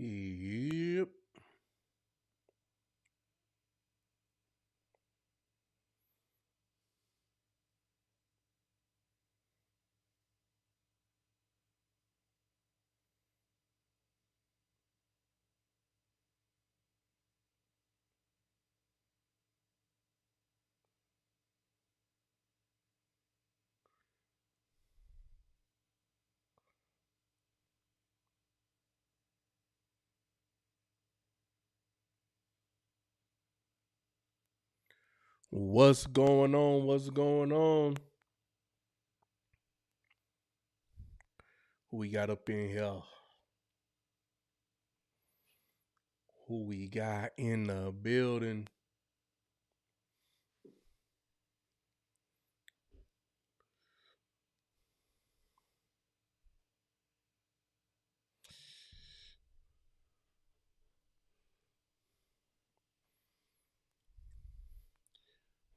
Yep. What's going on? What's going on? Who we got up in here? Who we got in the building?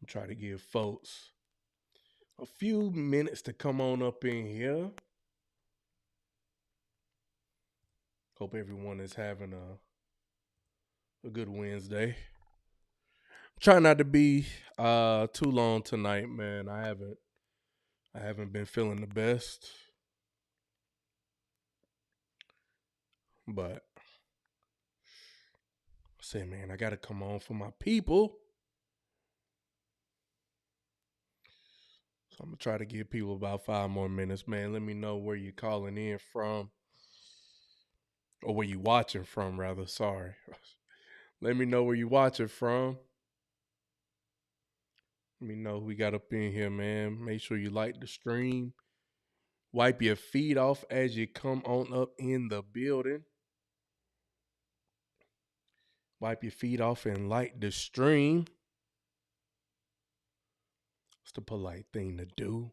I'm trying to give folks a few minutes to come on up in here. Hope everyone is having a good Wednesday. Try not to be too long tonight, man. I haven't been feeling the best. But I say, man, I gotta come on for my people. So I'm gonna try to give people about 5 more minutes, man. Let me know where you're calling in from. Or where you watching from, rather. Sorry. Let me know where you watching from. Let me know who we got up in here, man. Make sure you like the stream. Wipe your feet off as you come on up in the building. Wipe your feet off and like the stream. It's the polite thing to do.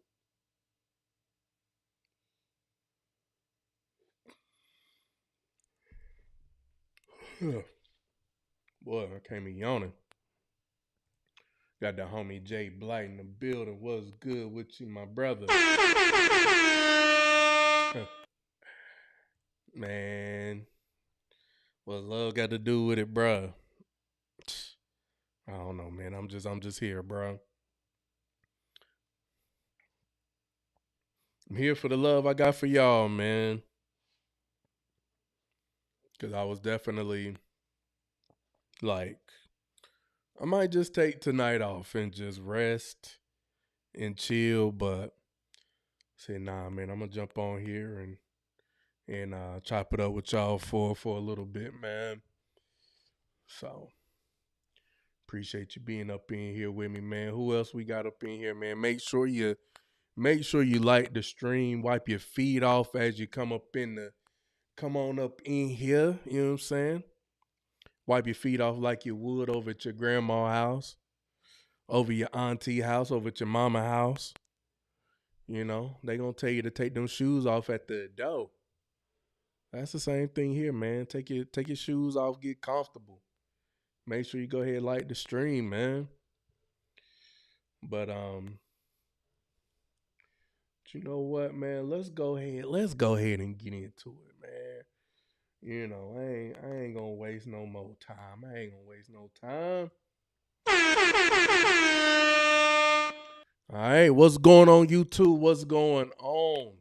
Boy, I came in yawning. Got the homie Jay Blight in the building. What's good with you, my brother? Man, what love got to do with it, bruh? I don't know, man. I'm just here, bro. I'm here for the love I got for y'all, man. Cause I was definitely like, I might just take tonight off and just rest and chill, but say, nah, man, I'm gonna jump on here and chop it up with y'all for a little bit, man. So appreciate you being up in here with me, man. Who else we got up in here, man? Make sure you like the stream, wipe your feet off as you come on up in here. You know what I'm saying? Wipe your feet off like you would over at your grandma's house, over your auntie house, over at your mama house. You know, they gonna tell you to take them shoes off at the door. That's the same thing here, man. Take your shoes off, get comfortable. Make sure you go ahead and like the stream, man. But you know what, man? Let's go ahead and get into it, man. You know, I ain't gonna waste no more time. I ain't gonna waste no time. All right, what's going on, YouTube? What's going on?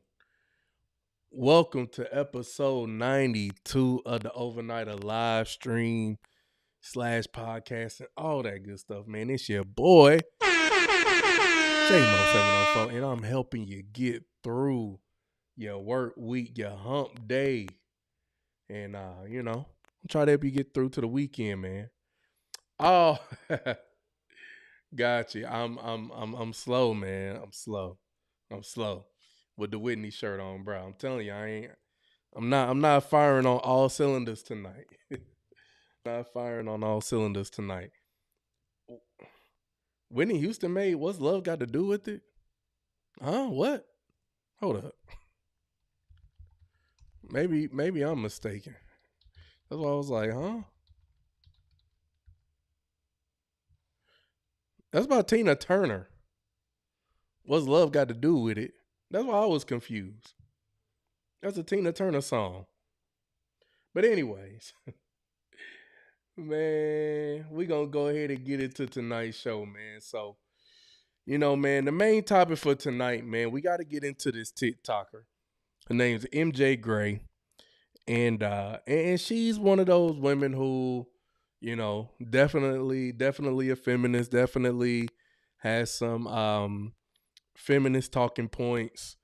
Welcome to episode 92 of the Overnighter live stream / podcast and all that good stuff, man. It's your boy, J-Mo704, and I'm helping you get through your work week, your hump day. And you know, I'm trying to help you get through to the weekend, man. Oh, got you. I'm slow, man. I'm slow with the Whitney shirt on, bro. I'm telling you, I'm not firing on all cylinders tonight. Not firing on all cylinders tonight. Whitney Houston made What's Love Got to Do with It? Huh? What? Hold up. Maybe I'm mistaken. That's why I was like, huh? That's about Tina Turner. What's Love Got to Do with It? That's why I was confused. That's a Tina Turner song. But anyways, man, we gonna go ahead and get into tonight's show, man. So, man, the main topic for tonight, man, we got to get into this TikToker. Her name's MJ Gray, and she's one of those women who, definitely a feminist, definitely has some feminist talking points.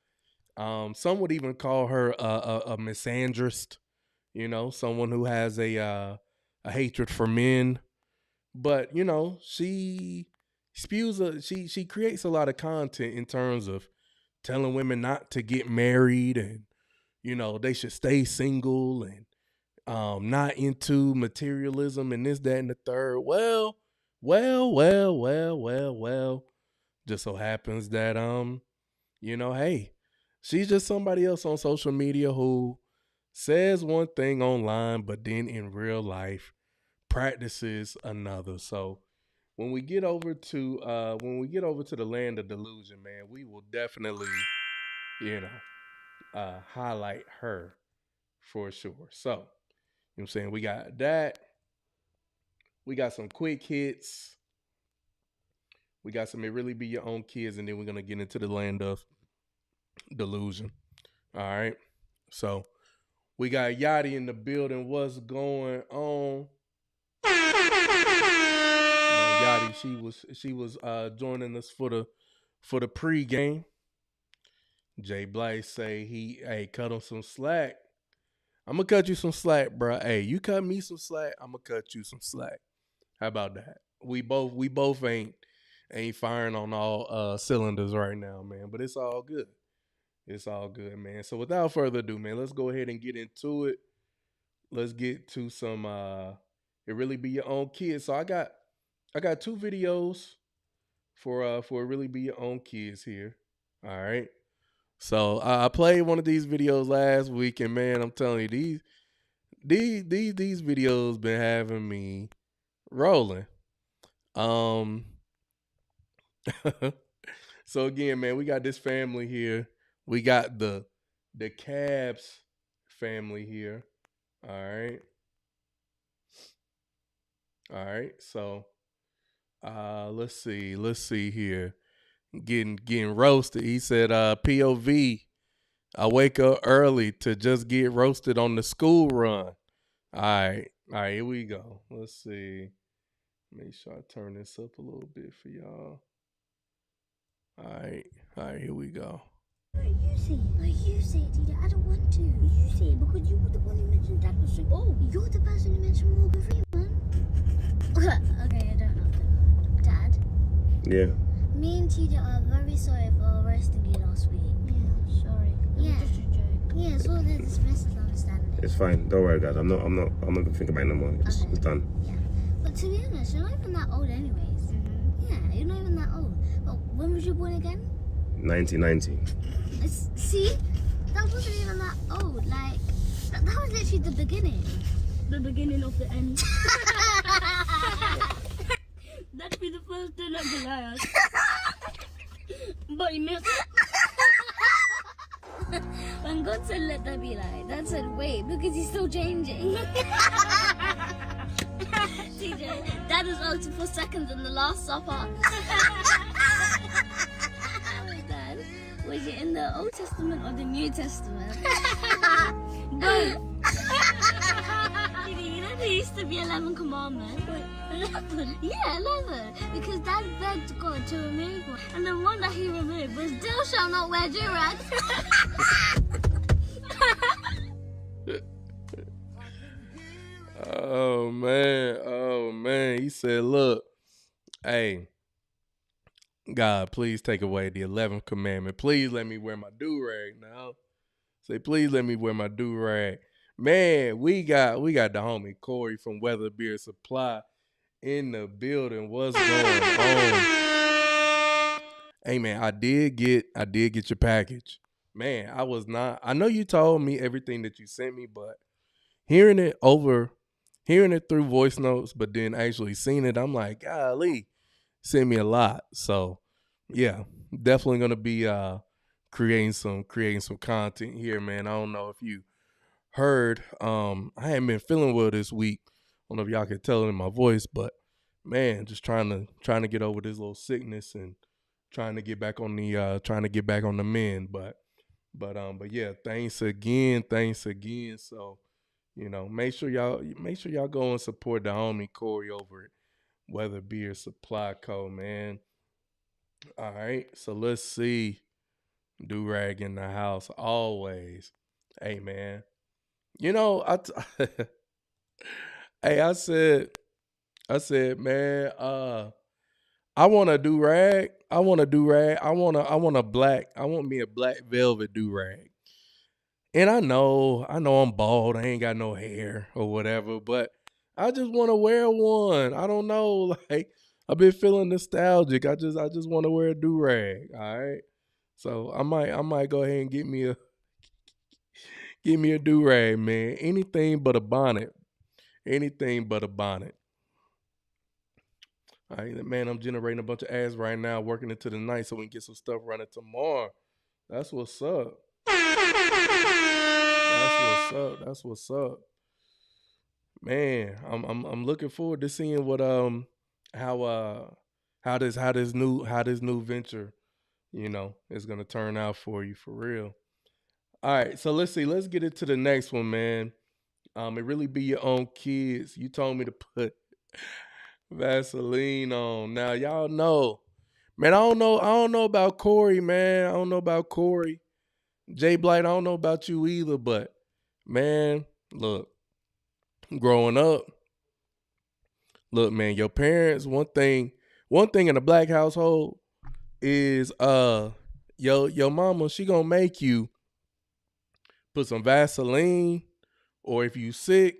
Some would even call her a misandrist, someone who has a hatred for men. But she she creates a lot of content in terms of telling women not to get married, and they should stay single, and not into materialism and this, that, and the third. Well. Just so happens that hey, she's just somebody else on social media who says one thing online, but then in real life practices another. So when we get over to the land of delusion, man, we will definitely, you highlight her for sure. So, what I'm saying? We got that. We got some quick hits. We got some It Really Be Your Own Kids, and then we're gonna get into the land of delusion. All right. So we got Yachty in the building. What's going on? Yachty, she was joining us for the pregame. Jay Blythe say hey, cut him some slack. I'm gonna cut you some slack, bro. Hey, you cut me some slack, I'm gonna cut you some slack. How about that? We both ain't firing on all cylinders right now, man. But it's all good. It's all good, man. So without further ado, man, let's go ahead and get into it. Let's get to some It Really Be Your Own Kids. So I got two videos for It Really Be Your Own Kids here. All right. So I played one of these videos last week, and man, I'm telling you, these videos been having me rolling. Um so again, man, we got this family here. We got the Cabs family here. All right. All right. So let's see. Let's see here. Getting roasted. He said POV, I wake up early to just get roasted on the school run. All right. All right, here we go. Let's see. Make sure I turn this up a little bit for y'all. All right. All right, here we go. You say it, Tita. I don't want to. You say it because you were the one who mentioned Dad was sick. Oh, you're the person who mentioned Morgan Freeman. Okay, I don't know. Dad? Yeah. Me and Tita are very sorry for roasting you last week. Yeah, sorry. Yeah. Just a joke. Yeah, it's all there. This misunderstanding. It's fine. Don't worry, guys. I'm not gonna think about it no more. It's done. Yeah. But to be honest, you're not even that old anyways. Mm-hmm. Yeah, you're not even that old. But when was you born again? 1990. See? That wasn't even that old. Like, that was literally the beginning. The beginning of the end. That'd be the first thing of Goliath. But he missed. When God said let that be light, Dad said wait, because he's still changing. TJ, Dad was out for seconds in the Last Supper. Dad, was it in the Old Testament or the New Testament? Both. You know there used to be 11 commandments. Wait, 11? Yeah, 11. Because Dad begged God to remove one. And the one that he removed was thou shalt not wear do-rag. Oh man. He said, look, hey, God, please take away the 11th commandment. Please let me wear my do-rag now. Say, please let me wear my do-rag. Man, we got the homie Corey from Weather Beer Supply in the building. What's going on? Hey man, I did get your package. Man, I know you told me everything that you sent me, but hearing it through voice notes, but then actually seeing it, I'm like, golly, sent me a lot. So yeah, definitely gonna be creating some content here, man. I don't know if you heard, I hadn't been feeling well this week. I don't know if y'all can tell it in my voice, but man, just trying to get over this little sickness and trying to get back on the mend. But yeah, thanks again. So, make sure y'all go and support the homie Corey over at Weather Beer Supply Co. Man. All right, so let's see. Do-rag in the house always. Hey man, hey, I said, man, I want a do-rag. I want me a black velvet do-rag. And I know I'm bald. I ain't got no hair or whatever, but I just want to wear one. I don't know, like I've been feeling nostalgic. I just want to wear a do-rag. All right. So I might go ahead and get me a do-rag, man. Anything but a bonnet. All right, man, I'm generating a bunch of ads right now, working into the night so we can get some stuff running tomorrow. That's what's up. That's what's up. Man, I'm looking forward to seeing what how this new venture, is gonna turn out for you for real. All right, so let's see. Let's get into the next one, man. It really be your own kids. You told me to put Vaseline on. Now y'all know, man. I don't know about Corey, man. I don't know about Corey. Jay Blight, I don't know about you either, but man, look, growing up, look, man, your parents, one thing in a black household is your mama, she gonna make you put some Vaseline, or if you sick,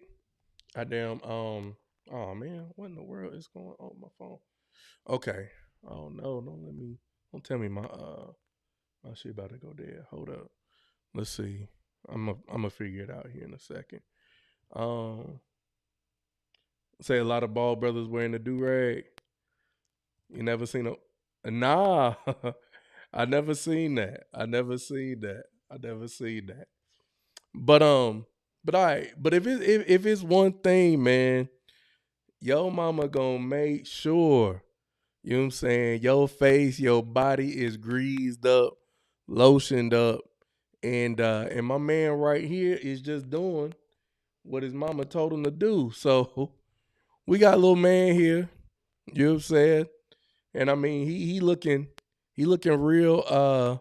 goddamn, oh man, what in the world is going on with my phone? Okay. Oh no, don't tell me my shit about to go dead. Hold up. Let's see. I'm gonna figure it out here in a second. Say a lot of bald brothers wearing a do-rag. You never seen a nah. I never seen that. But all right. But if it's one thing, man, your mama gonna make sure, you know what I'm saying, your face, your body is greased up, lotioned up, and my man right here is just doing what his mama told him to do. So we got a little man here, you know what I'm saying? And I mean he looking real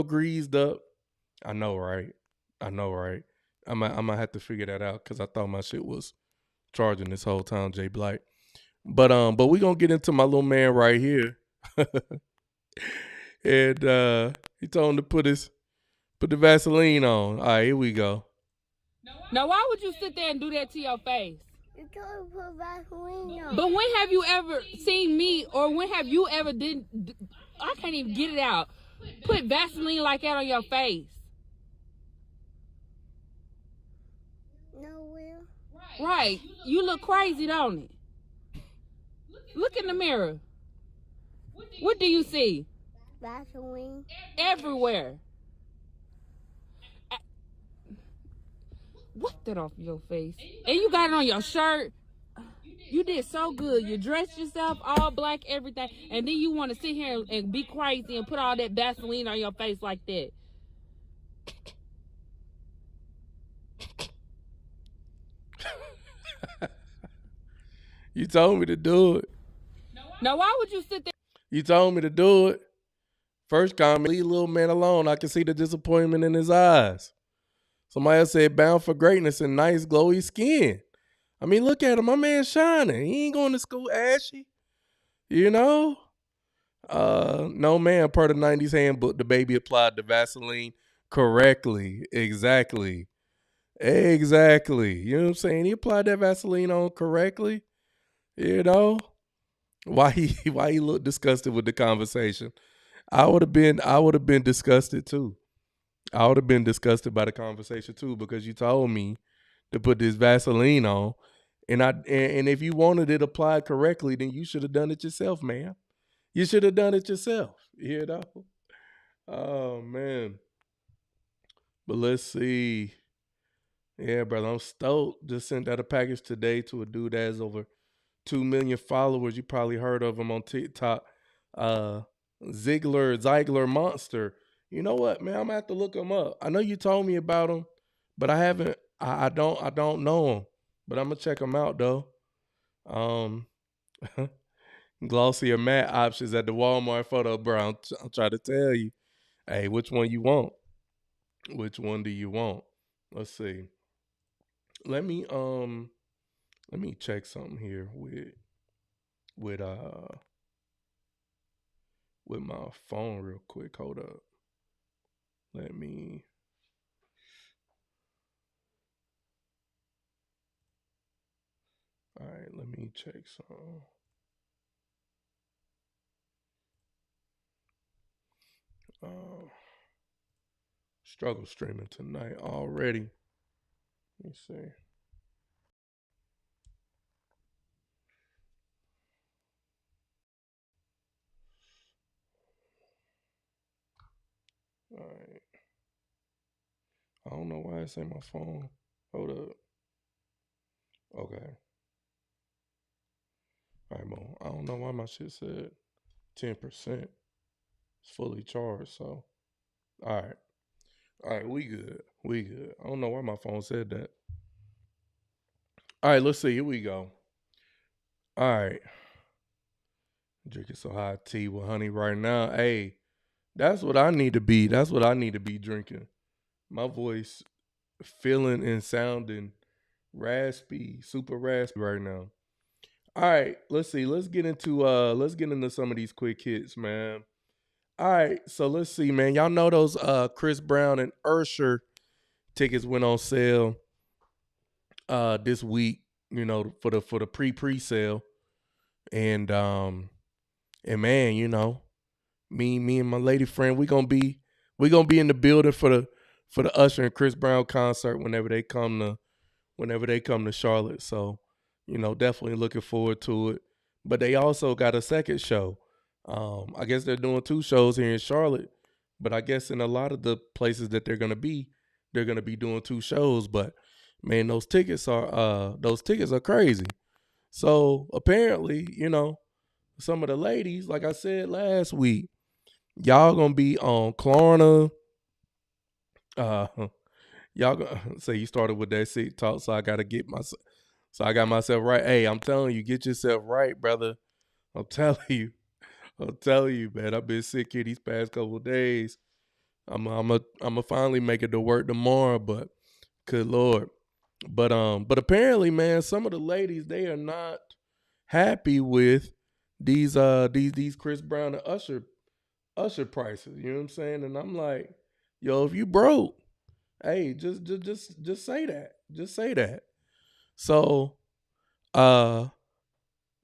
greased up. I know, right? I'm gonna have to figure that out because I thought my shit was charging this whole time, Jay Blight. But we gonna get into my little man right here. And he told him to put the Vaseline on. All right, here we go. Now, why would you sit there and do that to your face? You gotta put Vaseline on. But when have you ever seen me, or when have you ever I can't even get it out. Put Vaseline like that on your face. Nowhere. Right. You look crazy, don't it? Look in the mirror. What do you see? Vaseline. Everywhere. Wipe that off your face. And you got it on your shirt. You did so good. You dressed yourself all black, everything. And then you want to sit here and be crazy and put all that Vaseline on your face like that. You told me to do it. Now, why would you sit there? You told me to do it. First comment, leave little man alone. I can see the disappointment in his eyes. Somebody else said bound for greatness and nice glowy skin. I mean, look at him. My man shining. He ain't going to school ashy. You know? No, man, per the 90s handbook, the baby applied the Vaseline correctly. Exactly. You know what I'm saying? He applied that Vaseline on correctly. You know? Why he looked disgusted with the conversation? I would have been disgusted too. I would have been disgusted by the conversation too, because you told me to put this Vaseline on, and if you wanted it applied correctly, then you should have done it yourself, man. You should have done it yourself, you know? Oh man. But let's see. Yeah, brother, I'm stoked. Just sent out a package today to a dude that has over 2 million followers. You probably heard of him on TikTok. Uh, Ziegler Monster. You know what, man? I'm gonna have to look him up. I know you told me about him, but I haven't. I don't know him, but I'm gonna check him out though. Um, glossy or matte options at the Walmart photo, bro. I'm trying to tell you. Hey, which one you want? Which one do you want? Let's see. Let me let me check something here with uh with my phone real quick. Hold up. Let me All right, let me check some. Struggle streaming tonight already. Let me see. All right. I don't know why it's in my phone. Hold up. Okay. All right, Mo. I don't know why my shit said 10%. It's fully charged, so. All right. All right, we good. We good. I don't know why my phone said that. All right, let's see. Here we go. All right. Drinking some hot tea with honey right now. Hey, that's what I need to be. That's what I need to be drinking. My voice feeling and sounding raspy, super raspy right now. All right, let's see. Let's get into some of these quick hits, man. All right, so let's see, man. Y'all know those Chris Brown and Usher tickets went on sale this week, you know, for the pre-sale. And man, you know, me and my lady friend, we gonna be in the building for the Usher and Chris Brown concert whenever they come to Charlotte. So, you know, definitely looking forward to it. But they also got a second show. I guess they're doing 2 shows here in Charlotte, but I guess in a lot of the places that they're gonna be doing 2 shows. But man, those tickets are crazy. So apparently, you know, some of the ladies, like I said last week, y'all gonna be on Klarna. Y'all gonna say you started with that seat talk, so I gotta get myself. So I got myself right. Hey, I'm telling you, get yourself right, brother. I'm telling you. I'm telling you, man. I've been sick here these past couple of days. I'm finally make it to work tomorrow, but good Lord. But apparently, man, some of the ladies, they are not happy with these Chris Brown and Usher prices. You know what I'm saying? And I'm like, yo, if you broke, hey, just say that. Just say that. So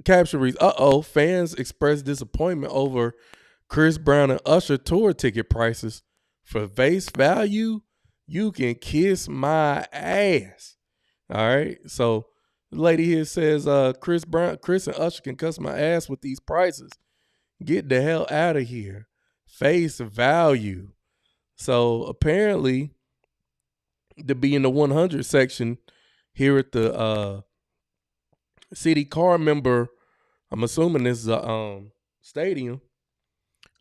caption reads, fans express disappointment over Chris Brown and Usher tour ticket prices. For face value, you can kiss my ass. All right. So the lady here says, Chris and Usher can cuss my ass with these prices. Get the hell out of here. Face value. So apparently, to be in the 100 section here at the city car member, I'm assuming this is a stadium.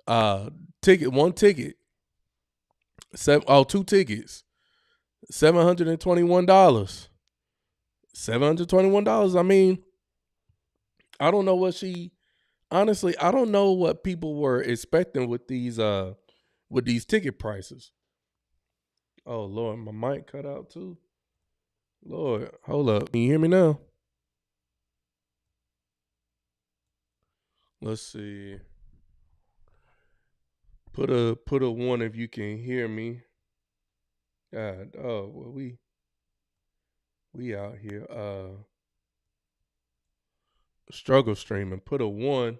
One ticket, 2 tickets, $721. $721. I mean, I don't know what honestly, I don't know what people were expecting with these ticket prices. Oh Lord, my mic cut out too. Lord, hold up. Can you hear me now? Let's see. Put a 1 if you can hear me. God, oh well, we out here struggle streaming. Put a 1.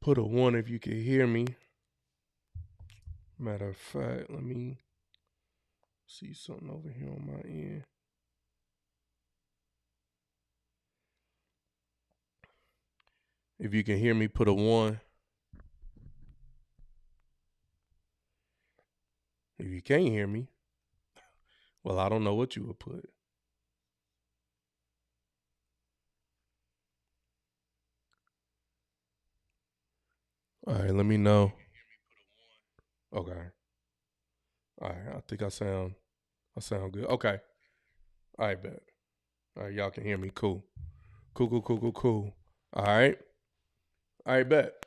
Put a 1 if you can hear me. Matter of fact, let me see something over here on my end. If you can hear me, put a 1. If you can't hear me, well, I don't know what you would put. All right, let me know. Okay. All right, I think I sound good. Okay. All right, bet. All right, y'all can hear me. Cool. Cool. All right. All right, bet.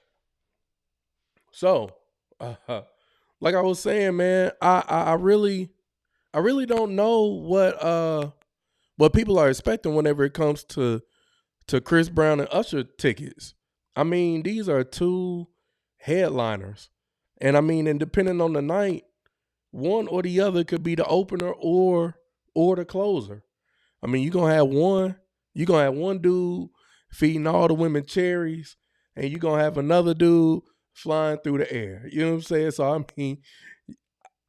So, like I was saying, man, I really don't know what people are expecting whenever it comes to Chris Brown and Usher tickets. I mean, these are two headliners. And I mean, and depending on the night, one or the other could be the opener or the closer. I mean, you're gonna have one dude feeding all the women cherries, and you're gonna have another dude flying through the air. You know what I'm saying? So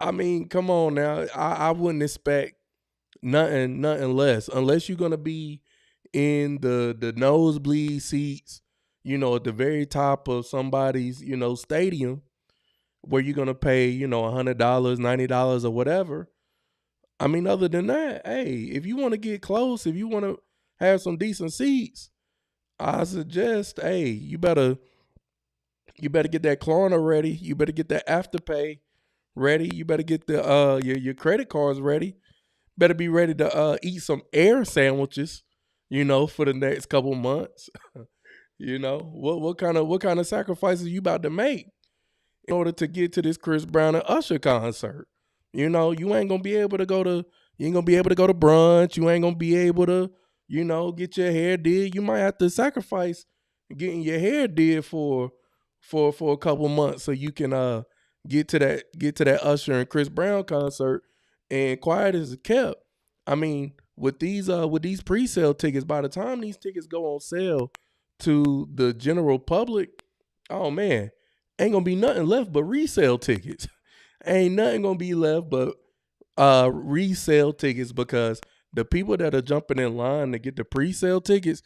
I mean, come on now. I wouldn't expect nothing less unless you're gonna be in the nosebleed seats, at the very top of somebody's, stadium where you're gonna pay, $100, $90 or whatever. I mean, other than that, hey, if you want to get close, if you want to have some decent seats, I suggest, hey, you better get that Klarna ready. You better get that Afterpay ready. You better get the your credit cards ready. Better be ready to eat some air sandwiches, for the next couple months. What kind of sacrifices you about to make in order to get to this Chris Brown and Usher concert? You ain't gonna be able to go to brunch. You ain't gonna be able to, get your hair did. You might have to sacrifice getting your hair did for a couple months so you can get to that Usher and Chris Brown concert. And quiet as it kept. I mean, with these pre-sale tickets, by the time these tickets go on sale to the general public, oh man, ain't gonna be nothing left but resale tickets. Ain't nothing gonna be left but resale tickets, because the people that are jumping in line to get the pre-sale tickets,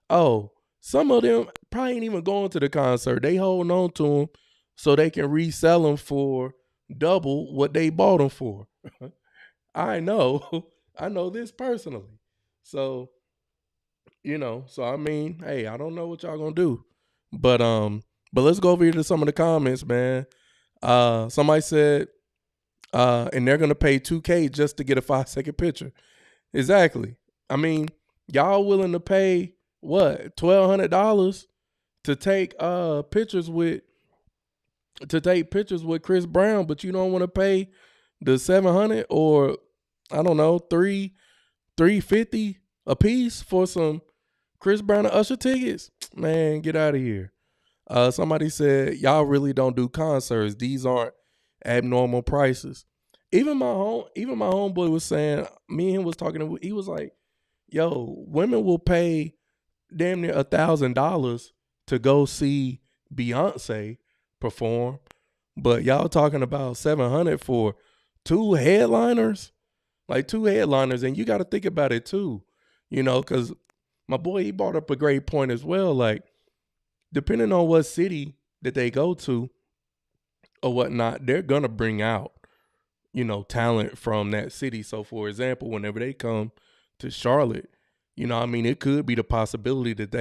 oh, some of them probably ain't even going to the concert. They holding on to them so they can resell them for double what they bought them for. I know. I know this personally. So, so I mean, hey, I don't know what y'all gonna do. But let's go over here to some of the comments, man. Somebody said, and they're gonna pay $2K just to get a 5-second picture. Exactly. I mean, y'all willing to pay what, $1,200 to take pictures with Chris Brown, but you don't want to pay the $700 or I don't know, $350 a piece for some Chris Brown and Usher tickets? Man, get out of here. Somebody said, y'all really don't do concerts. These aren't abnormal prices. Even my homeboy was saying, me and him was talking, he was like, yo, women will pay damn near $1,000 to go see Beyonce perform, but y'all talking about $700 for two headliners? Like two headliners, and you got to think about it too, because my boy, he brought up a great point as well. Like, depending on what city that they go to or whatnot, they're gonna bring out, talent from that city. So, for example, whenever they come to Charlotte, I mean, it could be the possibility that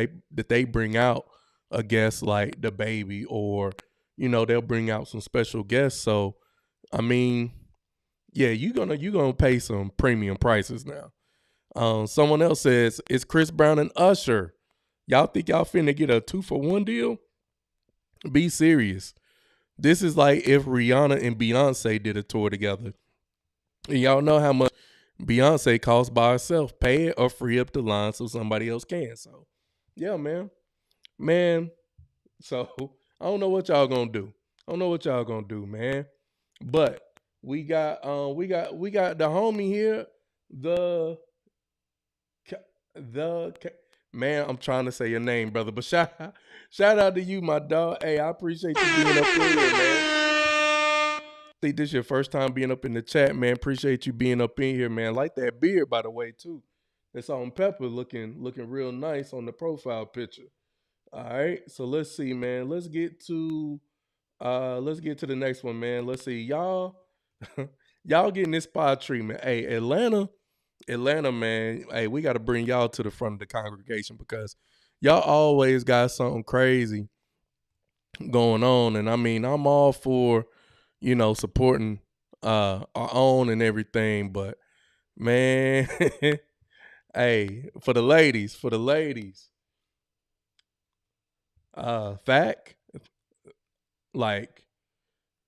they bring out a guest like the Baby, or they'll bring out some special guests. So, I mean, yeah, you're gonna pay some premium prices now. Someone else says, it's Chris Brown and Usher. Y'all think y'all finna get a 2-for-1 deal? Be serious. This is like if Rihanna and Beyonce did a tour together. And y'all know how much Beyonce costs by herself. Pay it or free up the line so somebody else can. So, yeah, man. So I don't know what y'all gonna do. Man. But we got the homie here, the man. I'm trying to say your name, brother, but shout out to you, my dog. Hey, I appreciate you being up in here, man. I think this is your first time being up in the chat, man. Appreciate you being up in here, man. Like that beard, by the way, too. It's on Pepper, looking real nice on the profile picture. All right, so let's see, man. Let's get to the next one, man. Let's see, y'all. Y'all getting this spa treatment. Hey, Atlanta, man. Hey, we got to bring y'all to the front of the congregation because y'all always got something crazy going on. And I mean, I'm all for, supporting our own and everything. But man, hey, for the ladies, fact, like,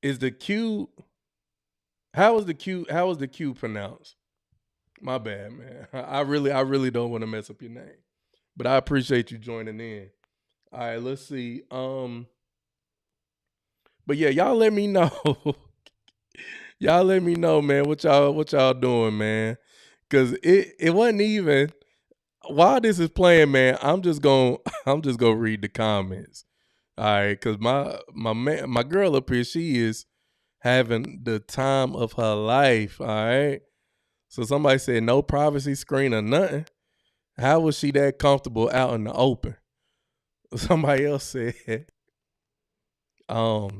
is the Q, how is the Q pronounced? My bad, man. I really don't want to mess up your name. But I appreciate you joining in. All right, let's see. But yeah, y'all let me know. Y'all let me know, man, what y'all doing, man. Cause it wasn't even while this is playing, man, I'm just gonna read the comments. All right, cause my girl up here, she is having the time of her life. All right. So somebody said no privacy screen or nothing. How was she that comfortable out in the open? Somebody else said, why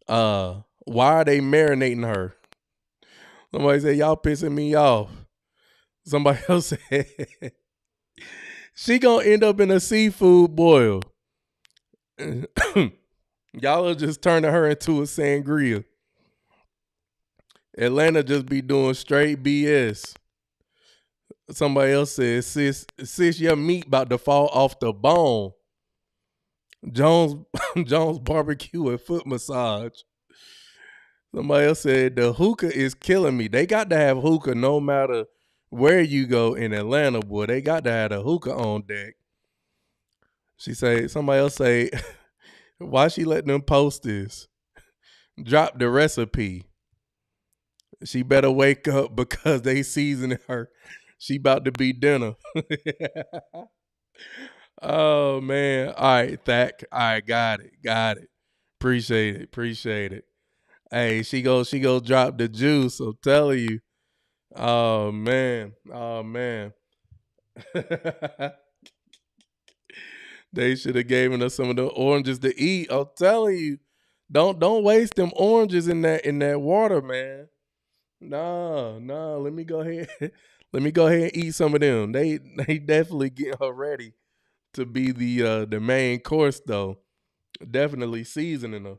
are they marinating her? Somebody said, y'all pissing me off. Somebody else said, she gonna end up in a seafood boil. Y'all are just turning her into a sangria. Atlanta just be doing straight BS. Somebody else said, sis, your meat about to fall off the bone. Jones barbecue and foot massage. Somebody else said the hookah is killing me. They got to have hookah no matter where you go in Atlanta, boy. They got to have a hookah on deck. Somebody else say, why she letting them post this? Drop the recipe. She better wake up because they seasoning her. She about to be dinner. Oh man. All right, Thack. All right, got it. Appreciate it. Hey, she go drop the juice. I'm telling you. Oh man. They should have given us some of the oranges to eat. I'm telling you. Don't waste them oranges in that water, man. No. Let me go ahead. Let me go ahead and eat some of them. They definitely get her ready to be the main course though. Definitely seasoning her.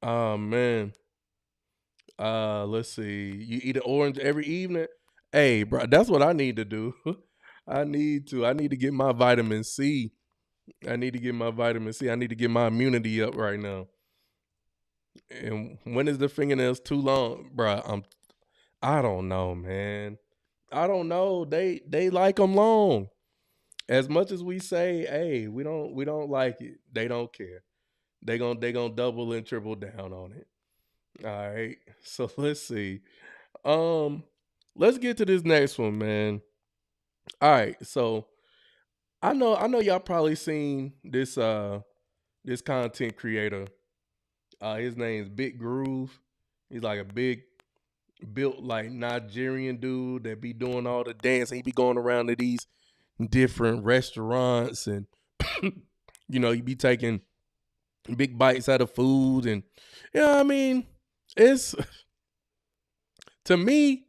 Oh man. Let's see. You eat an orange every evening? Hey, bro, that's what I need to do. I need to get my vitamin C. I need to get my immunity up right now. And when is the fingernails too long, bro? I don't know, man. I don't know. They like them long. As much as we say, hey, we don't like it. They don't care. They gonna double and triple down on it. All right. So let's see. Let's get to this next one, man. All right. So I know y'all probably seen this content creator. His name's Big Groove. He's like a big built like Nigerian dude that be doing all the dancing. He be going around to these different restaurants and he be taking big bites out of food and I mean, it's to me,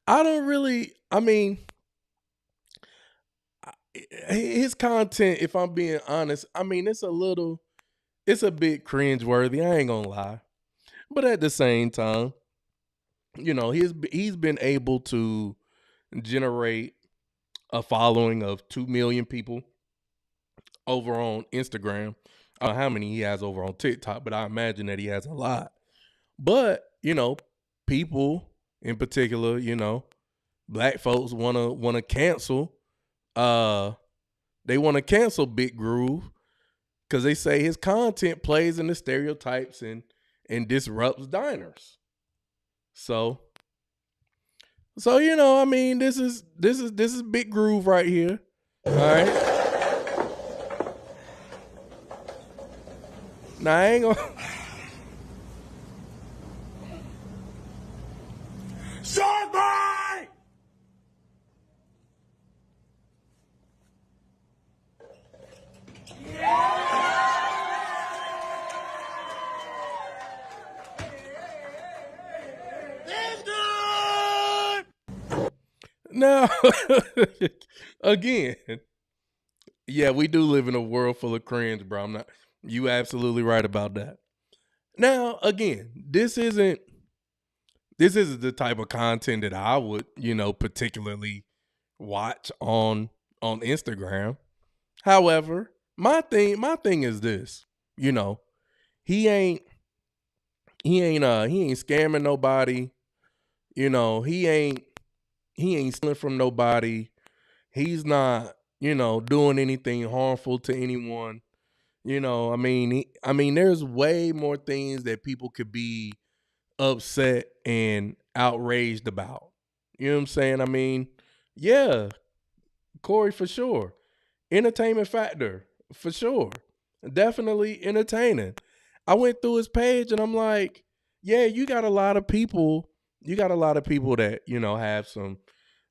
I don't really, I mean, his content, if I'm being honest, I mean, it's a bit cringeworthy. I ain't gonna lie, but at the same time, he's been able to generate a following of 2 million people over on Instagram. I don't know how many he has over on TikTok, but I imagine that he has a lot. But people in particular, black folks wanna cancel. They want to cancel Big Groove because they say his content plays in the stereotypes and disrupts diners. So I mean, this is Big Groove right here. All right. Now I ain't gonna. Somebody! Now, again, yeah, we do live in a world full of cringe, bro. I'm not. You absolutely right about that. Now, again, this isn't the type of content that I would, particularly watch on Instagram. However, my thing is this, you know, he ain't he ain't scamming nobody, he ain't stealing from nobody. He's not, doing anything harmful to anyone. There's way more things that people could be upset and outraged about. You know what I'm saying? Yeah, Corey, for sure. Entertainment factor, for sure. Definitely entertaining. I went through his page and I'm like, yeah, you got a lot of people. You got a lot of people that, have some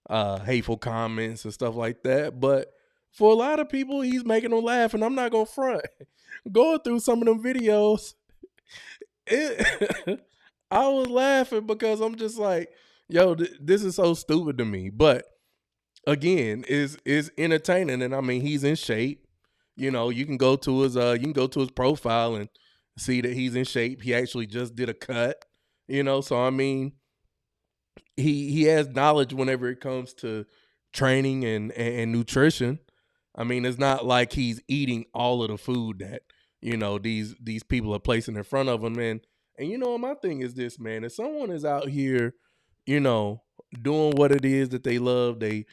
hateful comments and stuff like that. But for a lot of people, he's making them laugh, and I'm not gonna front. Going through some of them videos, it, I was laughing because I'm just like, yo, this is so stupid to me. But again, is entertaining, and he's in shape. You can go to his profile and see that he's in shape. He actually just did a cut. So he has knowledge whenever it comes to training and nutrition. It's not like he's eating all of the food that these people are placing in front of him. And my thing is this, man. If someone is out here, you know, doing what it is that they love, they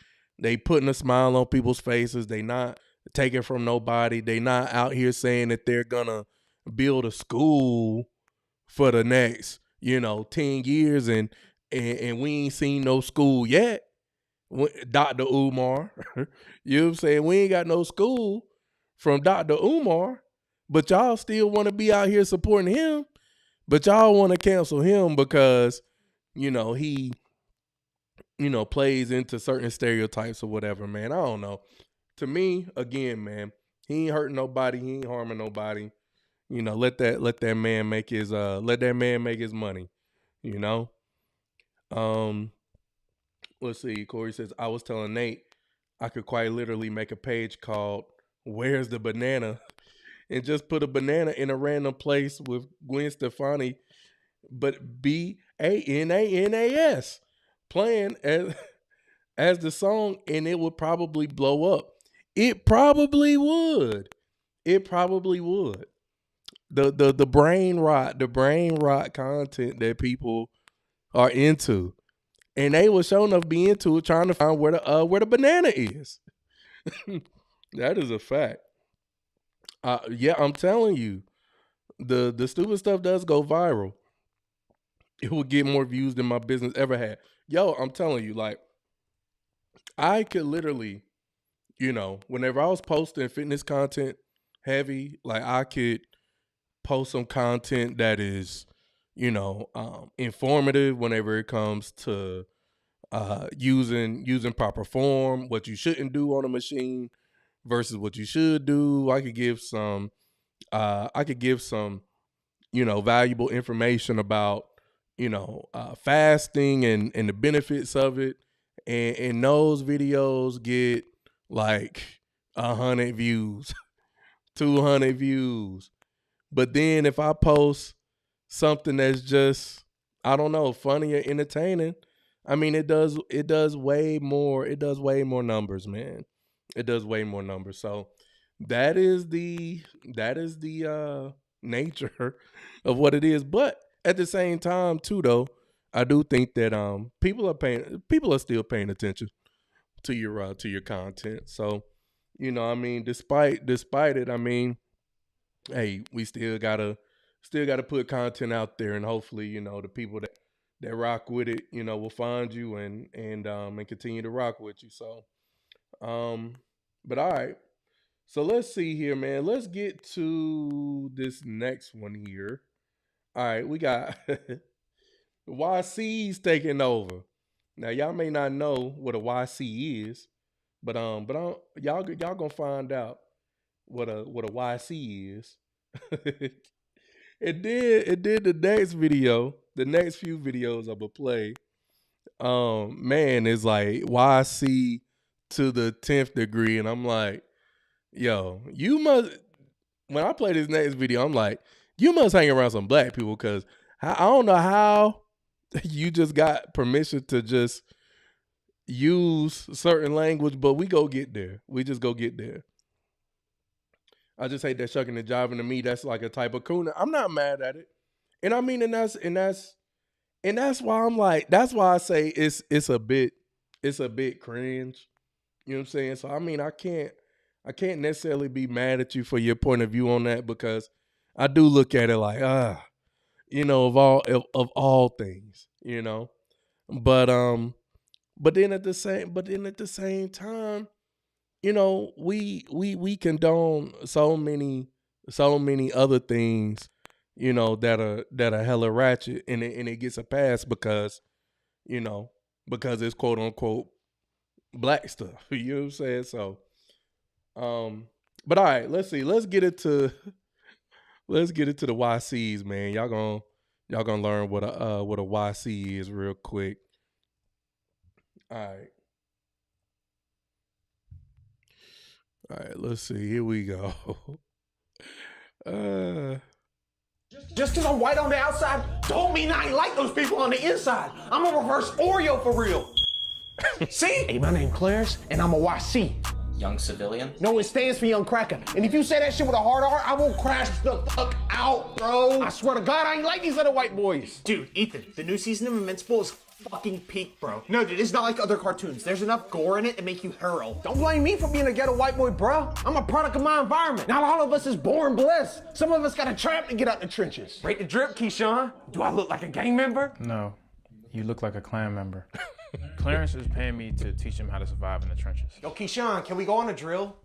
putting a smile on people's faces. They not taking from nobody. They not out here saying that they're gonna build a school for the next 10 years and we ain't seen no school yet. Dr. Umar, you know what I'm saying? We ain't got no school from Dr. Umar, but y'all still want to be out here supporting him, but y'all want to cancel him because, he, plays into certain stereotypes or whatever, man. I don't know. To me, again, man, he ain't hurting nobody. He ain't harming nobody. Let that man make his money, you know? Let's see. Corey says, I was telling Nate I could quite literally make a page called Where's the Banana? And just put a banana in a random place with Gwen Stefani, but BANANAS playing as the song, and it would probably blow up. It probably would. It probably would. The brain rot content that people are into. And they will sure enough be into it, trying to find where the banana is. That is a fact. Yeah, I'm telling you, the stupid stuff does go viral. It will get more views than my business ever had. Yo, I'm telling you, like, I could literally, whenever I was posting fitness content heavy, like I could post some content that is, informative whenever it comes to using proper form, what you shouldn't do on a machine versus what you should do. I could give some valuable information about fasting and the benefits of it, and those videos get like 100 views 200 views. But then if I post something that's just, I don't know, funny or entertaining, it does way more numbers, man. It does way more numbers. So that is the nature of what it is. But at the same time too, though, I do think that people are still paying attention to your content. So, despite it, hey, we still gotta put content out there, and hopefully, the people that rock with it, will find you and continue to rock with you. So, but all right. So let's see here, man. Let's get to this next one here. All right, we got YC's taking over. Now, y'all may not know what a YC is, but y'all gonna find out what a YC is. It did the next video, the next few videos I'm gonna play. man is like YC to the 10th degree, and I'm like, yo, you must. When I play this next video, I'm like, you must hang around some black people, because I don't know how you just got permission to just use certain language, but we go get there. We just go get there. I just hate that shucking and jiving. To me, that's like a type of cooner. I'm not mad at it, and I mean, and that's why I'm like, that's why I say it's a bit cringe. You know what I'm saying? So I mean, I can't necessarily be mad at you for your point of view on that, because I do look at it like, you know, of all things, you know, but then at the same time, you know, we condone so many other things, you know, that are hella ratchet, and it gets a pass because, you know, because it's quote unquote black stuff. You know what I'm saying? So, but all right, let's see. Let's get into the YCs, man. Y'all gonna learn what a YC is real quick. All right, let's see. Here we go. Just because I'm white on the outside, don't mean I ain't like those people on the inside. I'm a reverse Oreo for real. See? Hey, my name Clarence, and I'm a YC. Young civilian? No, it stands for Young Cracker. And if you say that shit with a hard R, I will crash the fuck out, bro. I swear to God, I ain't like these other white boys. Dude, Ethan, the new season of Invincible is fucking peak, bro. No, dude, it's not like other cartoons. There's enough gore in it to make you hurl. Don't blame me for being a ghetto white boy, bro. I'm a product of my environment. Not all of us is born blessed. Some of us got a trap to get out the trenches. Rate the drip, Keyshawn. Do I look like a gang member? No, you look like a clan member. Clarence is paying me to teach him how to survive in the trenches. Yo, Keyshawn, can we go on a drill?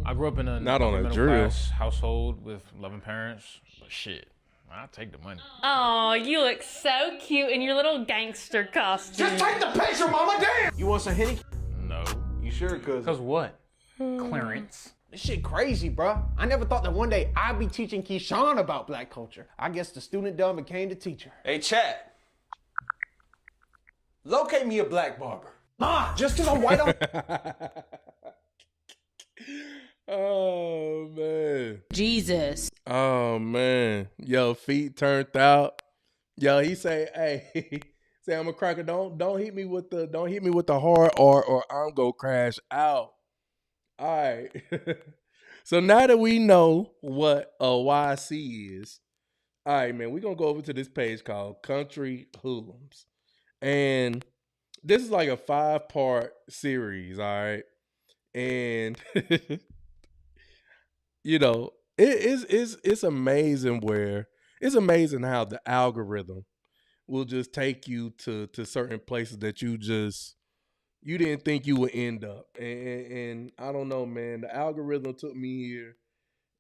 I grew up in a Not on a middle drill. class household with loving parents, but shit, I'll take the money. Oh, you look so cute in your little gangster costume. Just take the picture, mama, damn! You want some Henny? No. You sure, cuz? Cause what? Clarence. This shit crazy, bro. I never thought that one day I'd be teaching Keyshawn about black culture. I guess the student done became the teacher. Hey, chat. Locate me a black barber. Nah, just because I'm white on... Oh man. Jesus. Oh man. Yo, feet turned out. Yo, he say, hey, say I'm a cracker. Don't hit me with the hard or I'm gonna crash out. All right. So now that we know what a YC is, all right, man, we're gonna go over to this page called Country Hoodlums. And this is like a 5-part series, all right? And you know, it's amazing it's amazing how the algorithm will just take you to certain places that you didn't think you would end up. And I don't know, man, the algorithm took me here,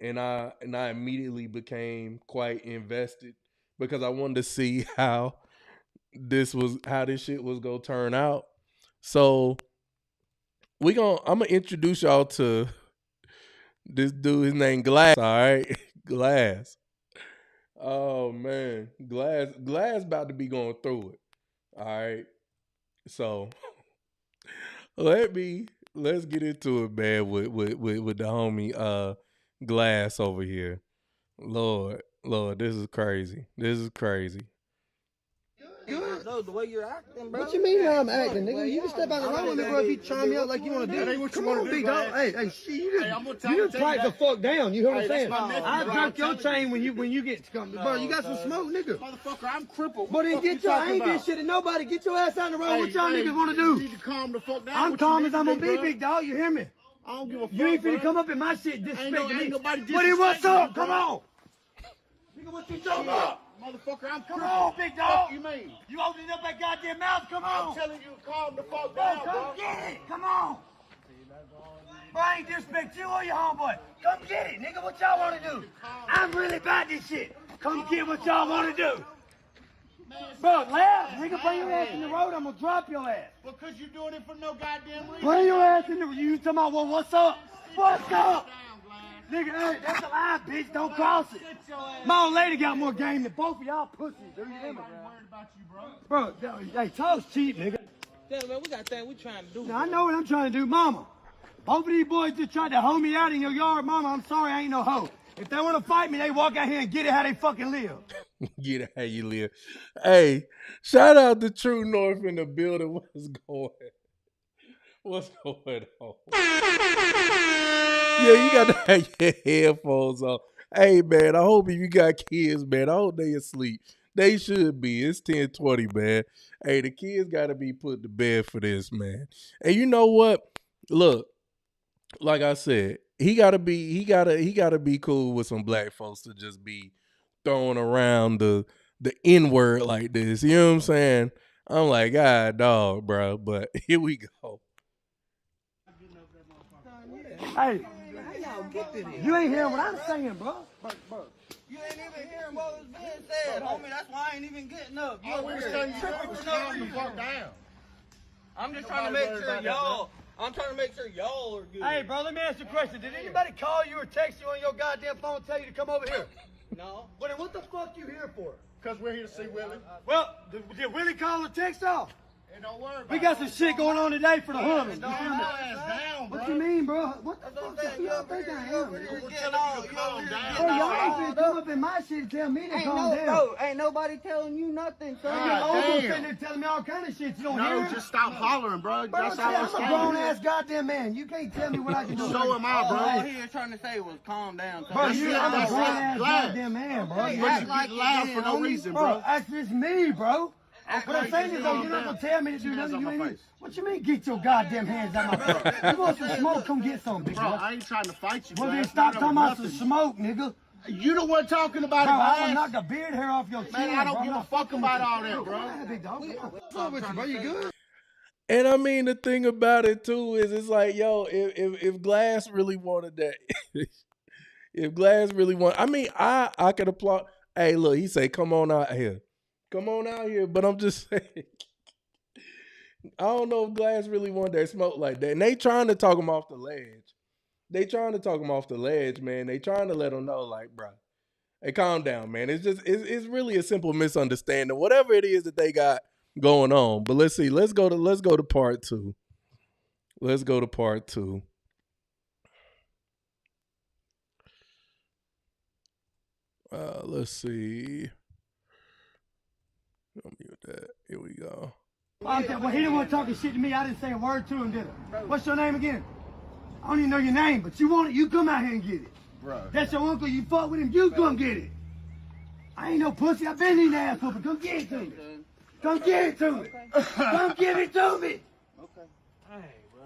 and I immediately became quite invested because I wanted to see how this shit was gonna turn out. So I'm gonna introduce y'all to this dude. His name Glass. All right, Glass. Oh man, Glass about to be going through it. All right, so let's get into it, man. With the homie Glass over here. Lord, this is crazy. No, the way you're acting, bro. What you mean how I'm acting, nigga? You can step out the road with me, bro, if you chime me up like you want to do. That ain't what you want to do, dog. Hey, you just pipe the fuck down. You hear what I'm saying? I jerk your chain when you get to come. Bro, you got some smoke, nigga. Motherfucker, I'm crippled. But then I ain't did shit to nobody. Get your ass out the road. What y'all niggas want to do? You need to calm the fuck down. I'm calm as I'm gonna be, big dog. You hear me? I don't give a fuck. You ain't finna come up in my shit disrespecting me. Ain't nobody But then what's up? Come on. Nigga, what you talking about? Motherfucker, I'm Come on, big dog. What you mean? You opening up that goddamn mouth. Come on. I'm telling you, calm the fuck Bro, down, come bro. get it. Come on. Bro, I ain't disrespect you or your homeboy. Come get it, nigga. What y'all want to do? I'm really about this shit. Come get what y'all want to do. Bro, laugh. Nigga, bring your ass in the road. I'm gonna drop your ass. Because you're doing it for no goddamn reason. Bring your ass in the road. You talking about, well, what's up? What's up? Nigga, hey, that's a lie, bitch. Don't cross it. My old lady got more game than both of y'all pussies, dude. You hear me? Bro, hey, talk's cheap, nigga. Yeah, man, we got things we trying to do. Now, I know what I'm trying to do. Mama, both of these boys just tried to hoe me out in your yard. Mama, I'm sorry, I ain't no hoe. If they want to fight me, they walk out here and get it how they fucking live. Get it how you live. Hey, shout out to True North in the building. What's going on? Yeah, you got to have your headphones on. Hey, man, I hope if you got kids, man, I hope they asleep. They should be. It's 10:20, man. Hey, the kids got to be put to bed for this, man. And you know what? Look, like I said, he gotta be cool with some black folks to just be throwing around the N-word like this. You know what I'm saying? I'm like, God, dog, bro. But here we go. Hey, you ain't hearing what I'm saying, bro. You ain't even hearing what was being said, homie. That's why I ain't even getting up. You We're telling you to calm the fuck down. I'm just trying to make sure y'all. I'm trying to make sure y'all are good. Hey, bro, let me ask you a question. Did anybody call you or text you on your goddamn phone and tell you to come over here? No. Well, then what the fuck you here for? Because we're here to see Willie. Well, did Willie call or text off? Hey, don't worry about We got some shit going on today for the hoodlums. down, bro. What you mean, bro? What the fuck y'all think I am? We're telling you to calm down. Bro, y'all ain't finna come up in my shit and tell me to calm down. Bro, ain't nobody telling you nothing, son. Your uncle's sitting there telling me all kind of shit. You don't hear? No, just stop hollering, bro. Bro, That's all I'm I'm a saying. grown-ass goddamn man. You can't tell me what I can do. So am I, bro. All he was trying to say was calm down. Bro, I'm a That's grown-ass right. goddamn man, bro. But you get loud for no reason, Bro, bro. that's just me, bro. What I'm saying is, though, you're not gonna tell me to do nothing. You ain't. What you mean, get your goddamn hands out my face? You want some smoke? Come get some, big Bro, boy. I ain't trying to fight you, Well, bro. then stop talking about some smoke, nigga. You the one talking about Bro, it, I will man. knock the beard hair off your chin. Man, I don't bro. give I'm a not fuck fucking about with all you. that, bro. Big dog. What's up with you, bro? You good? And I mean, the thing about it too is, it's like, yo, if Glass really wanted that, if Glass really I mean, I could applaud. Hey, look, he say, come on out here, but I'm just saying, I don't know if Glass really wanted that smoke like that. And they trying to talk him off the ledge. Man. They trying to let him know, like, bro, hey, calm down, man. It's really a simple misunderstanding, whatever it is that they got going on. But let's see. Let's go to part two. Let's see. I'll mute that. Here we go. Well, he didn't want to talk shit to me. I didn't say a word to him, did I? What's your name again? I don't even know your name, but you want it, you come out here and get it. Bro. That's your uncle. You fought with him. You come get it. I ain't no pussy. I've been in the ass whooping. Come get it to me. Come get it to me. Come give it to me. Okay. Hey, bro.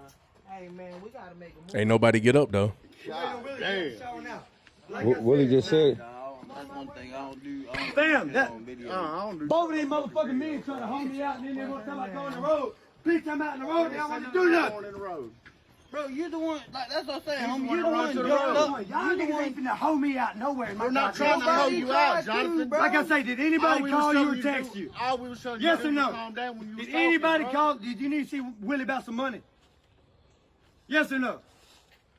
Hey, man, we gotta make a move. Ain't nobody get up though. Willie just said. That's one thing I don't do. Fam, both of these motherfucking men trying to hold me out, and then they want to tell me I go on the road. Bitch, I'm out in the road. They don't want to do nothing. Bro, you're the one. Like, that's what I'm saying. He's the Homie, one you're the that one. runs to the jumped road. up. Y'all niggas ain't finna hold me out nowhere. We're not trying to hold you out, Jonathan. Like I say, did anybody call you or text you? All we was telling you Yes to or do was no? calm down when you was Did talking, anybody bro. call? Did you need to see Willie about some money? Yes or no?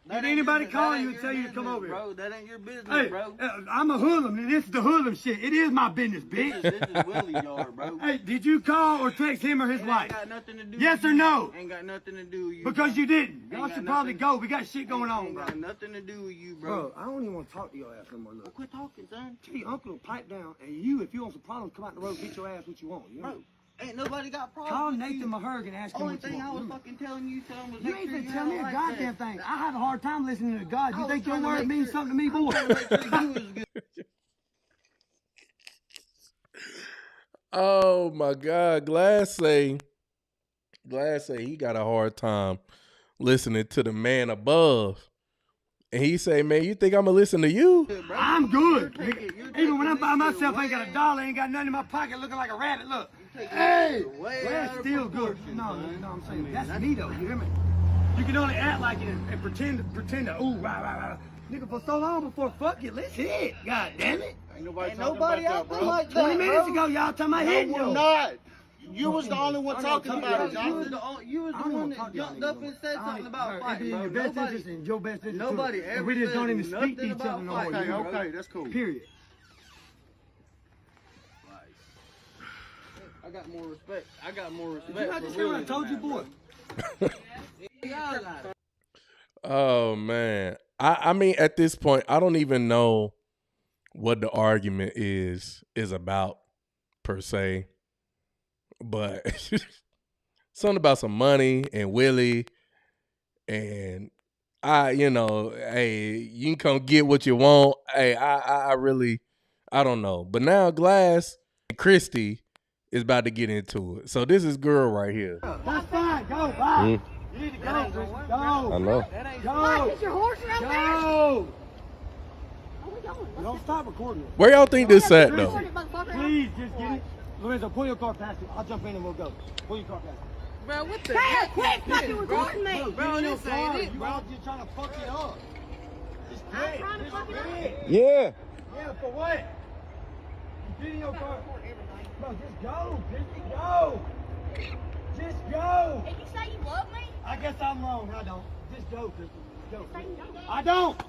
Did anybody call you and tell you to come over here? Bro, that ain't your business, Hey, bro. I'm a hoodlum, and this is the hoodlum shit. It is my business, bitch. This is Willie's yard, bro. Hey, did you call or text him or his It wife? ain't got nothing to do Yes with or you. no? Ain't got nothing to do with you. Because you didn't. Y'all got should probably nothing- go. We got shit going on, Ain't bro. got nothing to do with you, bro. Bro, I don't even want to talk to your ass no more. Look. Quit talking, son. Tell your uncle to pipe down, and you, if you want some problems, come out the road, get your ass what you want. You know? Bro, ain't nobody got problems Call with Nathan you. Maherg and ask him Only what you thing I want. was fucking telling you, son, was You make ain't sure been you telling me had a like goddamn that. thing. I have a hard time listening to God. I You was think your trying to word make means sure- something to me, boy? I'm trying to make sure you was good. Oh my God, Glass say he got a hard time listening to the man above. And he say, man, you think I'm gonna listen to you? I'm good. Nigga. Even when I'm by myself, I ain't got a dollar, ain't got nothing in my pocket, looking like a rabbit. Look. Hey, that's still good. No, you know what I'm saying? That's me though. You hear me? You can only act like it and pretend to ooh, rah, rah, rah. Nigga, for so long before fuck it, let's hit. God damn it. Ain't nobody out there like that, 20 minutes ago, y'all talking about hitting No, you. we're not. You was the only one talking about it, Jonathan. You was the one that jumped up and said something about fighting, bro. Your best interest in your best interest. Nobody too. ever And we just don't said even speak to nothing each other about no more. fighting. Okay, that's cool. Period. I got more respect. I got more respect. Did you not just hear what I told you, boy? Oh man. I mean, at this point, I don't even know what the argument is about per se. But something about some money and Willie, and hey, you can come get what you want. Hey, I really, I don't know. But now Glass and Christy is about to get into it. So this is girl right here. That's fine. Go, bye. You need to go, Chris. Go. I know. Go. Is your horse around there? Go. Where we going? Don't stop recording it. Where y'all think this at though? Please, just get it. Lorenzo, pull your car past it. I'll jump in and we'll go. Pull your car past it. Bro, what the Hey, quit fucking recording me. Bro, this ain't it, You bro. all just trying to fuck it up. Just I'm quit. trying to Just fuck it up. quit. Yeah. Yeah, for what? You get in your car. Bro, just go. Just go. Just go. Did you say you love me? I guess I'm wrong. I don't. Just go, Kristen. Just Say go. you don't. I don't.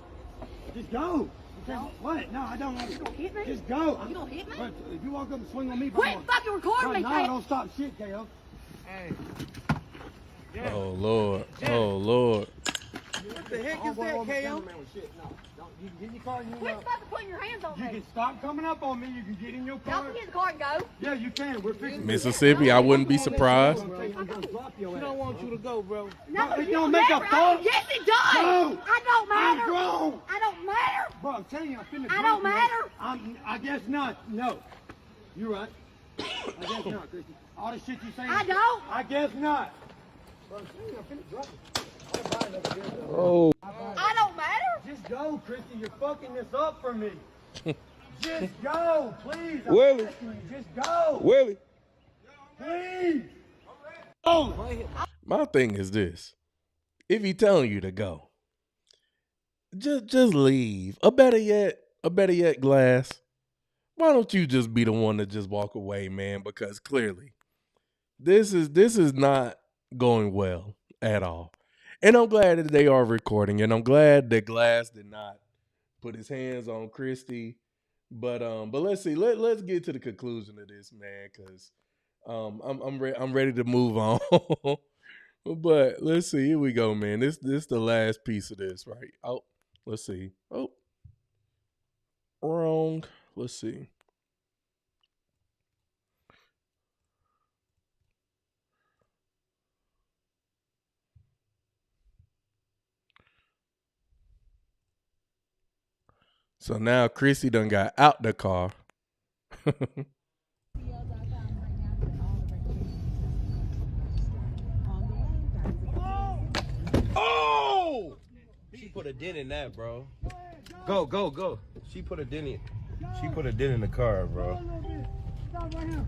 Just go. What? No, I don't. You gonna hit me? Just go. You gonna hit me? Bro, if you walk up and swing on me, Quit fucking recording me, no, Kay. don't stop shit, KO. Hey. Oh Lord. Oh Lord. What the heck is that, KO? No, don't. You can get in your car and you Quit fucking putting your hands on You me. can stop coming up on me. You can get in your Y'all car. can get in the car and go. Yeah, you can. We're fixing Mississippi, I wouldn't be surprised. She don't want you to go, bro. No, it you don't make a never- fuss. Yes, it does. No. I don't matter. I'm grown. I don't matter. Bro, I'm telling you, I'm finna I don't matter. I guess not. No. You're right. I guess not, Christy. All the shit you saying. I don't. I guess not. Bro, I'm telling you, I'm finna drop it. Oh. I don't matter. Just go, Christy. You're fucking this up for me. Just go, please. I'm Willie. asking you. Just go. Willie. Please. Oh. My thing is this. If he telling you to go, just leave. Or better yet, Glass, why don't you just be the one to just walk away, man? Because clearly, this is not going well at all. And I'm glad that they are recording, and I'm glad that Glass did not put his hands on Christy. But let's see. Let's get to the conclusion of this, man, because I'm ready to move on. But let's see. Here we go, man. This the last piece of this, right? Oh, let's see. Oh, wrong. Let's see. So now Chrissy done got out the car. Oh! She put a dent in that, bro. Go. She put a dent in. She put a dent in the car, bro. Stop right here.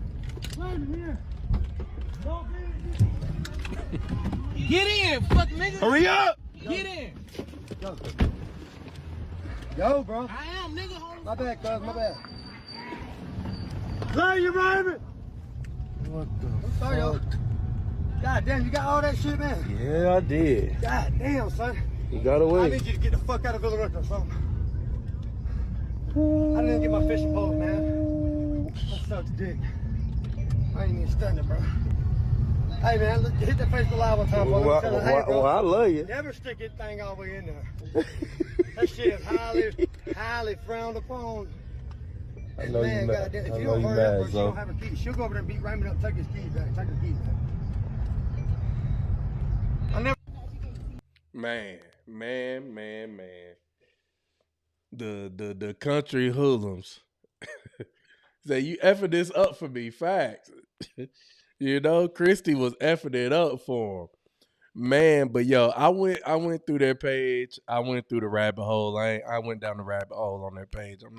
Land here. Get in, fuck nigga. Hurry up! Get in. Go, bro. I am, nigga. My bad, cuz. My bad. Love you, Raven. What the Sorry, yo. God damn, you got all that shit, man. Yeah, I did. God damn, son. You got I away. need you to get the fuck out of Villa Rica or something. I didn't get my fishing pole, man. That sucks dick. I ain't even stunned it, bro. Hey, man, look, hit that Facebook Live one time, bro. Let me tell you, hey, bro. Well, I love you. Never stick that thing all the way in there. That shit is highly frowned upon. I know Man, you mad. goddamn, if I you know don't you hurry up, bro, mad, she don't so. have her keys. She'll go over there and beat Raymond up, take his keys back. Take his keys back. I never. Man. The country hoodlums. Say you effing this up for me. Facts. You know, Christy was effing it up for him. Man, but yo, I went through their page. I went through the rabbit hole. I went down the rabbit hole on their page. I'm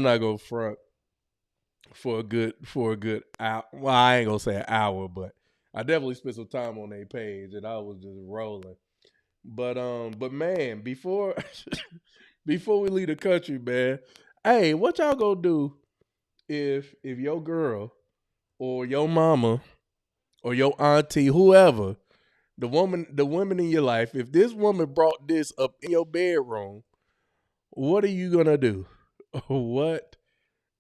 not gonna front for a good hour. Well, I ain't gonna say an hour, but I definitely spent some time on their page, and I was just rolling. But man, before before we leave the country, man, hey, what y'all gonna do if your girl or your mama or your auntie, whoever, the woman in your life, if this woman brought this up in your bedroom, what are you gonna do? What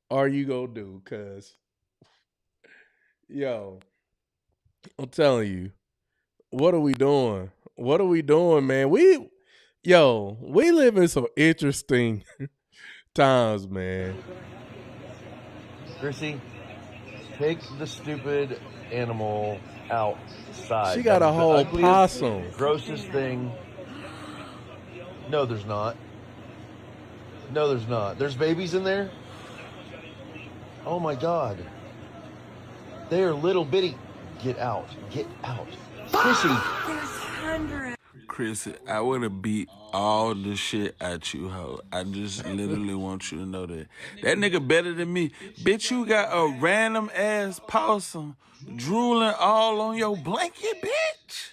are you gonna do? Cause yo, I'm telling you, what are we doing? What are we doing, man? We live in some interesting times, man. Chrissy, take the stupid animal outside. She got That a is the whole ugliest, possum. Grossest thing. No, there's not. No, there's not. There's babies in there? Oh my God. They are little bitty. Get out. Get out. Chrissy. Chris, I would have beat all the shit at you, ho. I just literally want you to know that. That nigga better than me. Bitch, you got a random ass possum drooling all on your blanket, bitch.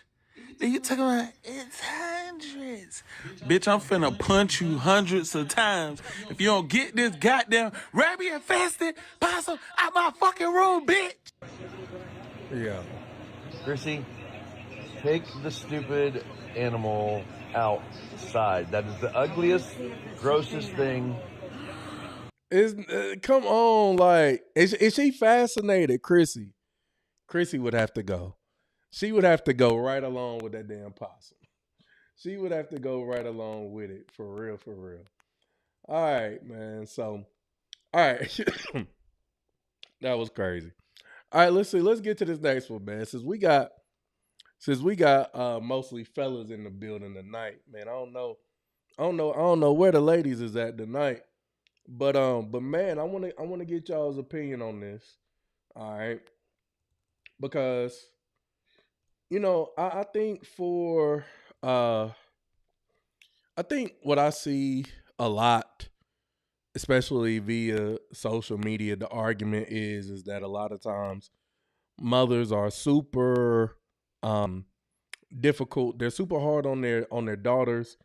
Then you talking about it's hundreds. Bitch, I'm finna punch you hundreds of times if you don't get this goddamn rabbit-infested possum out my fucking room, bitch. Yeah. Chrissy, take the stupid animal outside. That is the ugliest, grossest thing. Come on, like, is she fascinated, Chrissy? Chrissy would have to go. She would have to go right along with that damn possum. She would have to go right along with it, for real, for real. All right, man. So, all right. That was crazy. All right, let's see. Let's get to this next one, man. Since we got mostly fellas in the building tonight, man. I don't know where the ladies is at tonight. But man, I wanna get y'all's opinion on this. All right. Because I think I think what I see a lot, especially via social media, the argument is that a lot of times mothers are super difficult. They're super hard on their daughters,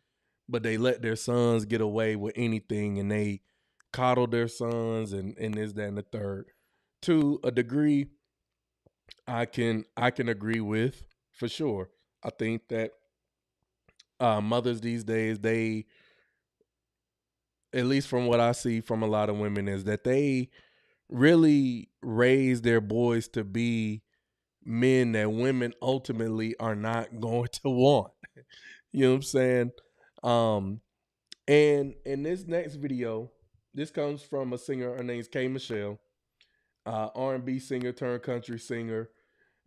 but they let their sons get away with anything, and they coddle their sons and this, that, and the third. To a degree, I can agree with, for sure. I think that mothers these days, they, at least from what I see from a lot of women, is that they really raise their boys to be men that women ultimately are not going to want. You know what I'm saying? And in this next video, this comes from a singer. Her name's K. Michelle, R&B singer turned country singer.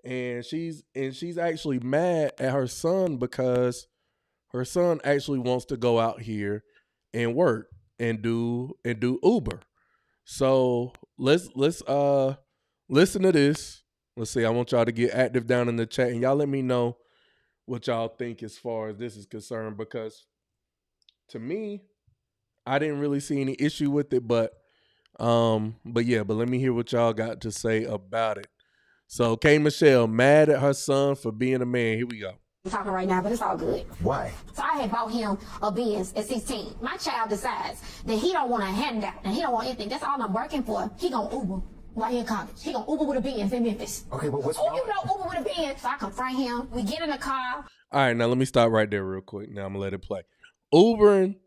And she's actually mad at her son because her son actually wants to go out here and work and do Uber. So let's listen to this. Let's see. I want y'all to get active down in the chat, and y'all let me know what y'all think as far as this is concerned, because to me, I didn't really see any issue with it, but let me hear what y'all got to say about it. So K. Michelle mad at her son for being a man. Here we go. I'm talking right now, but it's all good. Why? So I had bought him a Benz at 16. My child decides that he don't want a handout and he don't want anything. That's all I'm working for. He gonna Uber while he in college. He gonna Uber with a Benz in Memphis. Okay, but what's wrong? You know Uber with a Benz. So I confront him. We get in the car. All right, now let me stop right there real quick. Now I'm gonna let it play. Ubering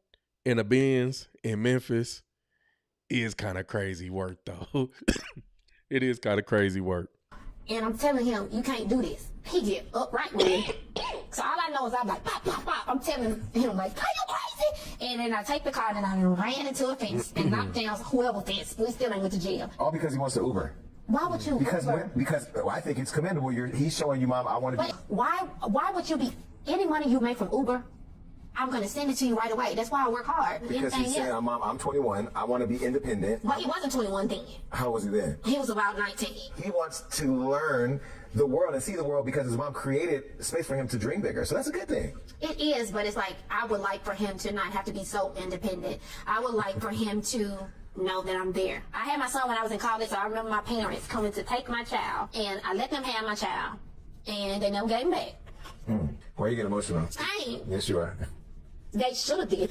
in a Benz in Memphis is kind of crazy work, though. It is kind of crazy work. And I'm telling him, you can't do this. He get upright with me. So all I know is I'm like, pop, pop, pop. I'm telling him, like, are you crazy? And then I take the car and I ran into a fence and knocked down whoever fence. We still ain't went to jail. All because he wants to Uber. Why would you Because Uber? I think it's commendable. He's showing you, Mom, I want to be. Why would you be, any money you make from Uber, I'm going to send it to you right away. That's why I work hard. Because he's saying, Mom, I'm 21. I want to be independent. But he wasn't 21 then. How was he then? He was about 19. He wants to learn the world and see the world because his mom created space for him to dream bigger. So that's a good thing. It is, but it's like, I would like for him to not have to be so independent. I would like for him to know that I'm there. I had my son when I was in college, so I remember my parents coming to take my child, and I let them have my child, and they never gave him back. Why are you getting emotional? I ain't. Yes, you are. They should have did.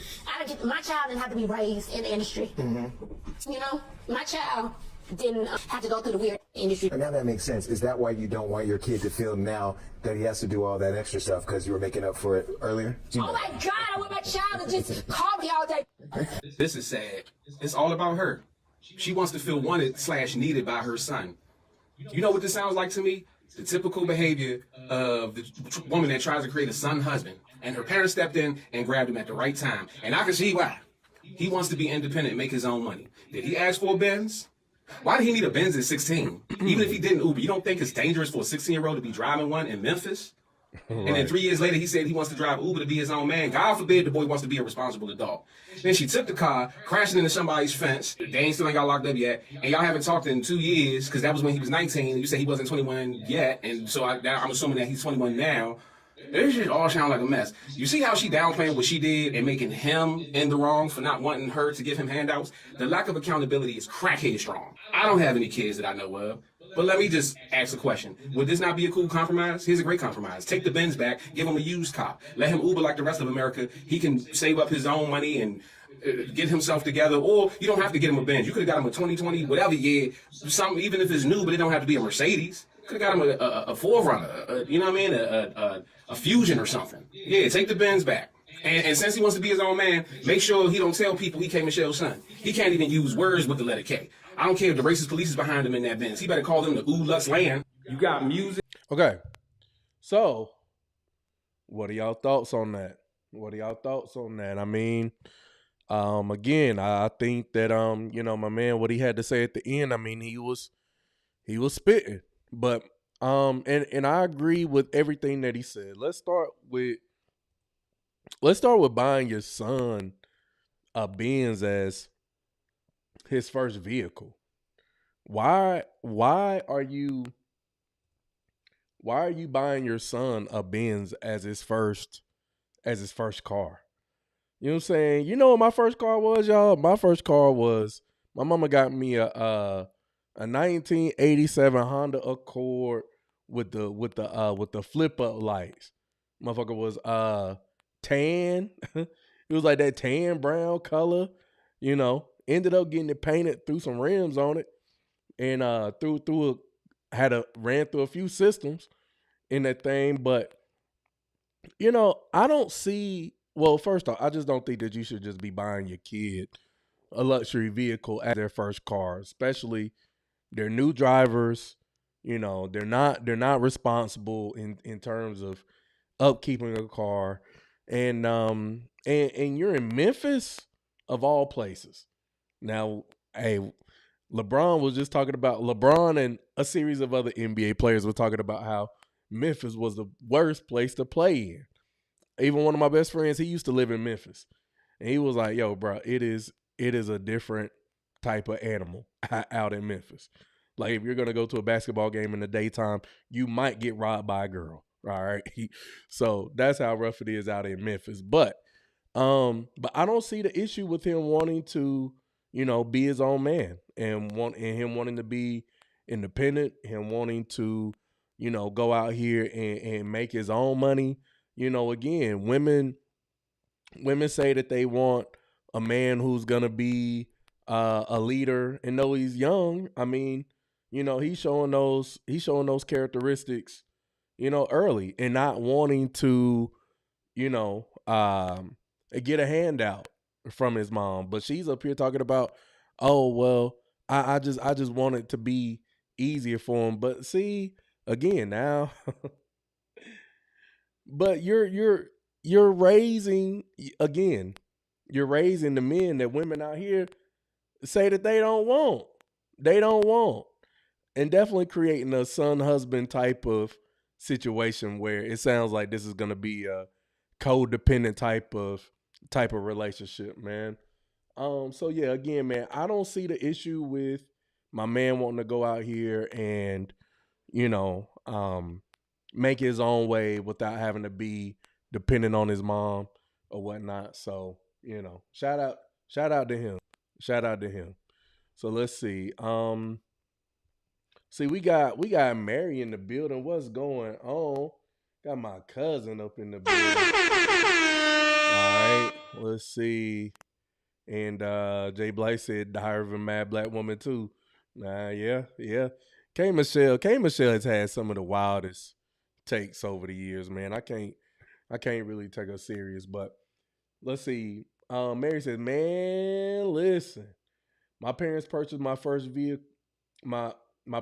My child didn't have to be raised in the industry. You know, my child didn't have to go through the weird industry. And now that makes sense. Is that why you don't want your kid to feel now that he has to do all that extra stuff because you were making up for it earlier? Oh my God, I want my child to just call me all day. This is sad. It's all about her. She wants to feel wanted/needed by her son. You know what this sounds like to me? The typical behavior of the woman that tries to create a son husband. And her parents stepped in and grabbed him at the right time. And I can see why. He wants to be independent and make his own money. Did he ask for a Benz? Why did he need a Benz at 16? Even if he didn't Uber, you don't think it's dangerous for a 16-year-old to be driving one in Memphis? And then 3 years later, he said he wants to drive Uber to be his own man. God forbid the boy wants to be a responsible adult. Then she took the car, crashing into somebody's fence. They still ain't got locked up yet. And y'all haven't talked in 2 years because that was when he was 19. You said he wasn't 21 yet. And so I'm assuming that he's 21 now. This shit all sound like a mess. You see how she downplaying what she did and making him in the wrong for not wanting her to give him handouts? The lack of accountability is crackhead strong. I don't have any kids that I know of. But let me just ask a question. Would this not be a cool compromise? Here's a great compromise. Take the Benz back, give him a used car. Let him Uber like the rest of America. He can save up his own money and get himself together. Or you don't have to get him a Benz. You could have got him a 2020, whatever year, something, even if it's new, but it don't have to be a Mercedes. Could have got him a 4Runner, you know what I mean? A Fusion or something. Yeah, take the Benz back. And since he wants to be his own man, make sure he don't tell people he K. Michelle's son. He can't even use words with the letter K. I don't care if the racist police is behind him in that Benz. He better call them the Ooh Lux Land. You got music. Okay. So, what are y'all thoughts on that? What are y'all thoughts on that? I mean, again, I think that my man, what he had to say at the end, I mean, he was spitting. But and I agree with everything that he said. Let's start with buying your son a Benz as his first vehicle. Why are you buying your son a Benz as his first car? You know what I'm saying? You know what my first car was, y'all? My first car was, my mama got me a 1987 Honda Accord with the flip up lights. Motherfucker was tan. It was like that tan brown color, you know. Ended up getting it painted, threw some rims on it, and ran through a few systems in that thing. But I don't see. Well, first off, I just don't think that you should just be buying your kid a luxury vehicle as their first car, especially they're new drivers. They're not responsible in terms of upkeeping a car, and you're in Memphis of all places. Now, hey, LeBron and a series of other NBA players were talking about how Memphis was the worst place to play in. Even one of my best friends, he used to live in Memphis. And he was like, yo, bro, it is a different type of animal out in Memphis. Like, if you're going to go to a basketball game in the daytime, you might get robbed by a girl. All right. So that's how rough it is out in Memphis. But I don't see the issue with him wanting to, be his own man and him wanting to be independent, him wanting to, go out here and make his own money. Again, women say that they want a man who's going to be a leader, and though he's young, I mean, he's showing those characteristics, early, and not wanting to, get a handout from his mom. But she's up here talking about, oh, well, I just want it to be easier for him. But see, again, now, but you're raising the men that women out here say that they don't want. And definitely creating a son-husband type of situation where it sounds like this is going to be a codependent type of relationship, man. So yeah, again, man, I don't see the issue with my man wanting to go out here and, make his own way without having to be dependent on his mom or whatnot. So, shout out to him. So let's see. We got Mary in the building. What's going on? Got my cousin up in the building. All right, let's see. And Jay Blake said Diary of a Mad Black Woman too. Yeah. K Michelle has had some of the wildest takes over the years, man. I can't really take her serious, but let's see. Mary says, man, listen. My parents purchased my first vehicle. My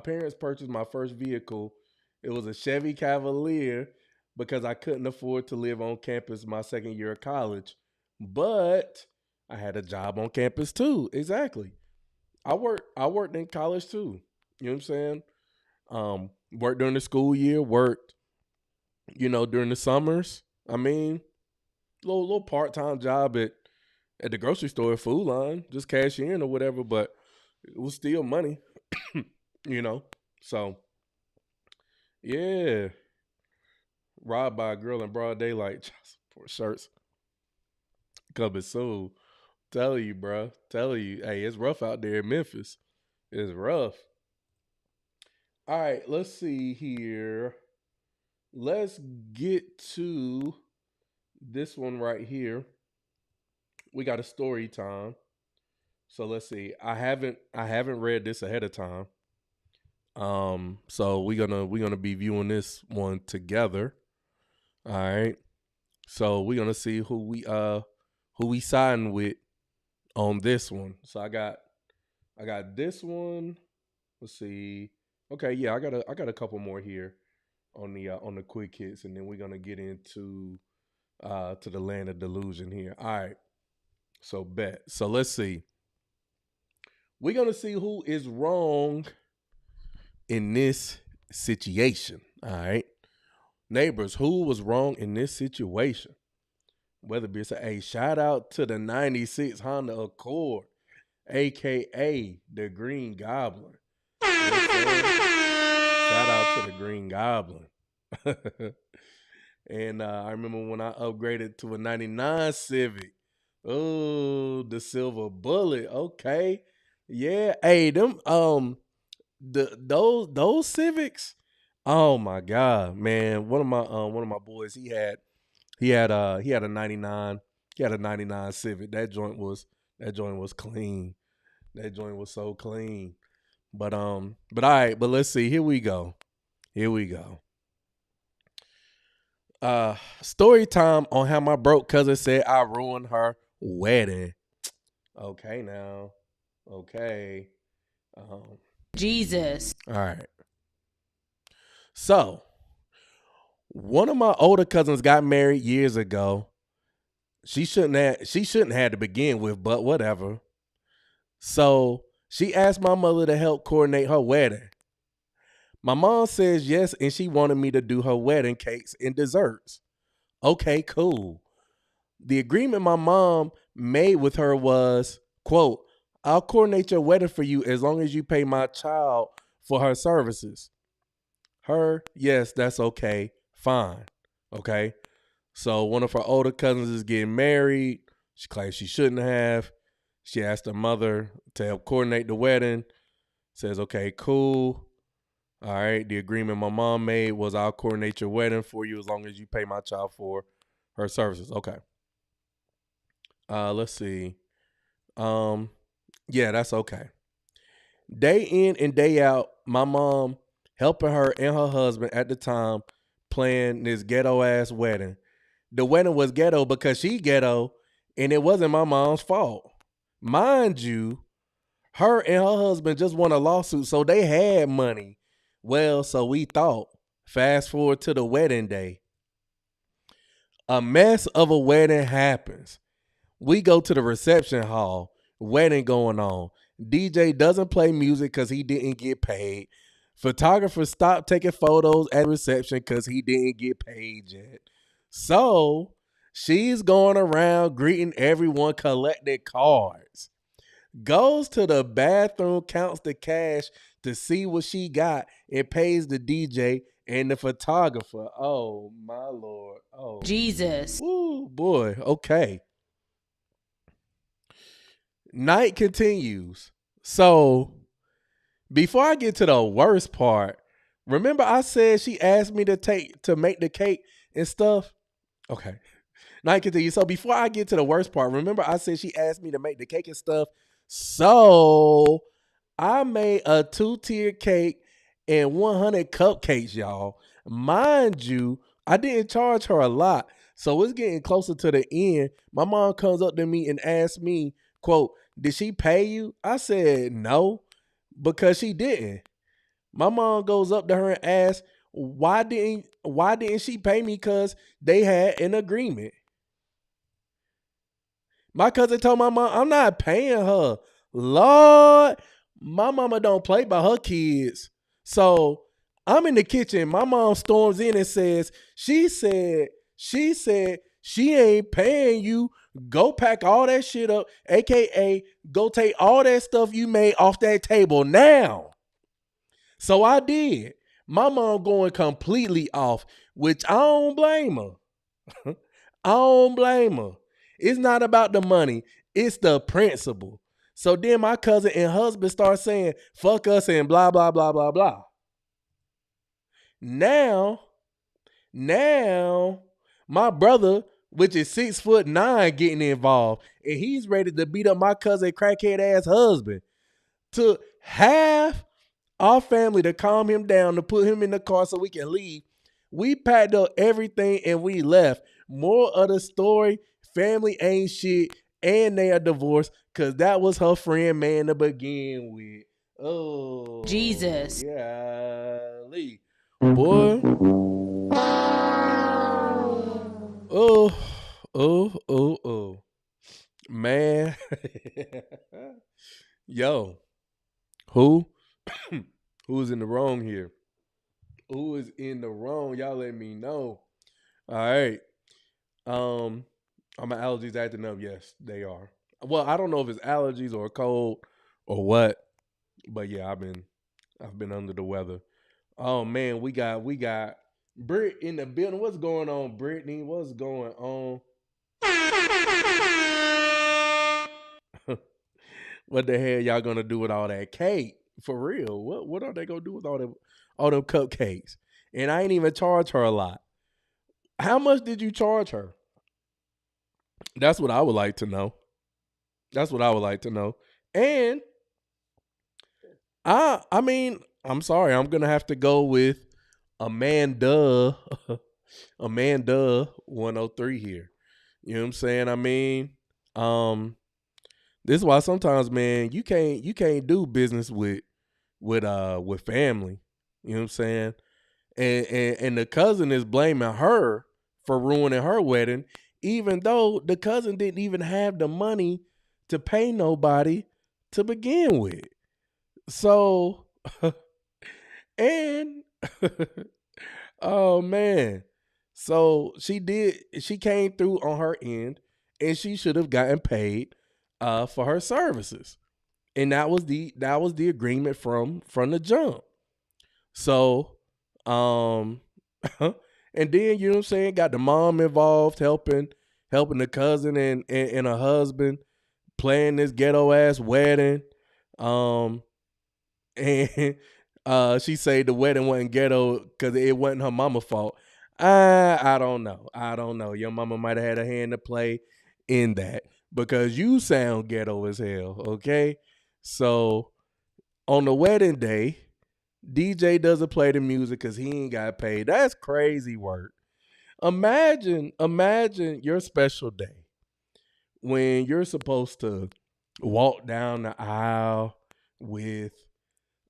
parents purchased my first vehicle. It was a Chevy Cavalier because I couldn't afford to live on campus my second year of college. But I had a job on campus too. Exactly. I worked in college too. You know what I'm saying? Worked during the school year, worked, during the summers. I mean, little part-time job at the grocery store, Food Line, just cashiering or whatever, but it was still money, So, yeah. Robbed by a girl in broad daylight. For shirts. Coming soon. Tell you, bro. Hey, it's rough out there in Memphis. It's rough. All right, let's see here. Let's get to this one right here. We got a story time. So let's see. I haven't read this ahead of time. So we're gonna be viewing this one together. All right. So we're gonna see who we siding with on this one. So I got this one. Let's see. Okay, yeah, I got a couple more here on the quick hits, and then we're gonna get into to the land of delusion here. All right. So bet. So let's see. We're gonna see who is wrong in this situation. All right. Neighbors, who was wrong in this situation? Whether it be a shout out to the 96 Honda Accord, aka the Green Goblin. Shout out to the Green Goblin. And I remember when I upgraded to a 99 Civic. Oh, the silver bullet. Okay. Yeah. Hey, them those Civics. Oh my God, man. One of my boys, he had a 99. He had a 99 Civic. That joint was clean. That joint was so clean. But all right, but let's see. Here we go. Story time on how my broke cousin said I ruined her wedding. Okay now. Okay. Jesus. All right. So, one of my older cousins got married years ago. She shouldn't have to begin with, but whatever. So, she asked my mother to help coordinate her wedding. My mom says yes, and she wanted me to do her wedding cakes and desserts. Okay, cool. The agreement my mom made with her was, quote, I'll coordinate your wedding for you as long as you pay my child for her services. Her, yes, that's okay. Fine. Okay. So one of her older cousins is getting married. She claims she shouldn't have. She asked her mother to help coordinate the wedding. Says, okay, cool. All right. The agreement my mom made was I'll coordinate your wedding for you as long as you pay my child for her services. Okay. Let's see. Yeah, that's okay. Day in and day out, my mom helping her and her husband at the time plan this ghetto ass wedding. The wedding was ghetto because she ghetto, and it wasn't my mom's fault. Mind you, her and her husband just won a lawsuit, so they had money. Well, so we thought. Fast forward to the wedding day. A mess of a wedding happens. We go to the reception hall. Wedding going on. DJ doesn't play music because he didn't get paid. Photographer stopped taking photos at reception because he didn't get paid yet. So she's going around greeting everyone, collecting cards. Goes to the bathroom, counts the cash to see what she got, and pays the DJ and the photographer. Oh, my Lord. Oh, Jesus. Ooh, boy. Okay. Night continues. So before I get to the worst part, Remember I said she asked me to make the cake and stuff? Okay. Now I continue. So before I get to the worst part, remember I said she asked me to make the cake and stuff. So I made a 2-tier cake and 100 cupcakes, y'all. Mind you, I didn't charge her a lot. So it's getting closer to the end. My mom comes up to me and asks me, quote, did she pay you? I said no, because she didn't. My mom goes up to her and asks, why didn't she pay me? Because they had an agreement. My cousin told my mom, I'm not paying her. Lord, my mama don't play by her kids. So I'm in the kitchen. My mom storms in and says, she said she ain't paying you. Go pack all that shit up, AKA go take all that stuff you made off that table now. So I did. My mom going completely off, which I don't blame her. I don't blame her. It's not about the money. It's the principle. So then my cousin and husband start saying, fuck us and blah, blah, blah, blah, blah. Now, my brother, which is 6'9", getting involved, and he's ready to beat up my cousin crackhead ass husband. To half our family to calm him down, to put him in the car so we can leave. We packed up everything and we left. More of the story, family ain't shit and they are divorced because that was her friend man to begin with. Oh, Jesus. Golly. Boy. Oh. Man. Yo. Who? Who's in the wrong here? Who is in the wrong? Y'all let me know. All right. Are my allergies acting up? Yes, they are. Well, I don't know if it's allergies or a cold or what, but yeah, I've been under the weather. Oh man, we got Britt in the building. What's going on, Brittany? What's going on? What the hell y'all gonna do with all that cake? For real? What are they gonna do with all them cupcakes? And I ain't even charge her a lot. How much did you charge her? That's what I would like to know. And I mean, I'm sorry, I'm gonna have to go with Amanda 103 here. You know what I'm saying? I mean, this is why sometimes, man, you can't do business with family. You know what I'm saying? And the cousin is blaming her for ruining her wedding, even though the cousin didn't even have the money to pay nobody to begin with. So, and oh man, so she came through on her end, and she should have gotten paid for her services, and that was the agreement from the jump. So, and then you know what I'm saying, got the mom involved, helping the cousin and her husband planning this ghetto ass wedding. And she said the wedding wasn't ghetto because it wasn't her mama's fault. I don't know. Your mama might have had a hand to play in that because you sound ghetto as hell. Okay, so on the wedding day, DJ doesn't play the music because he ain't got paid. That's crazy work. Imagine your special day when you're supposed to walk down the aisle with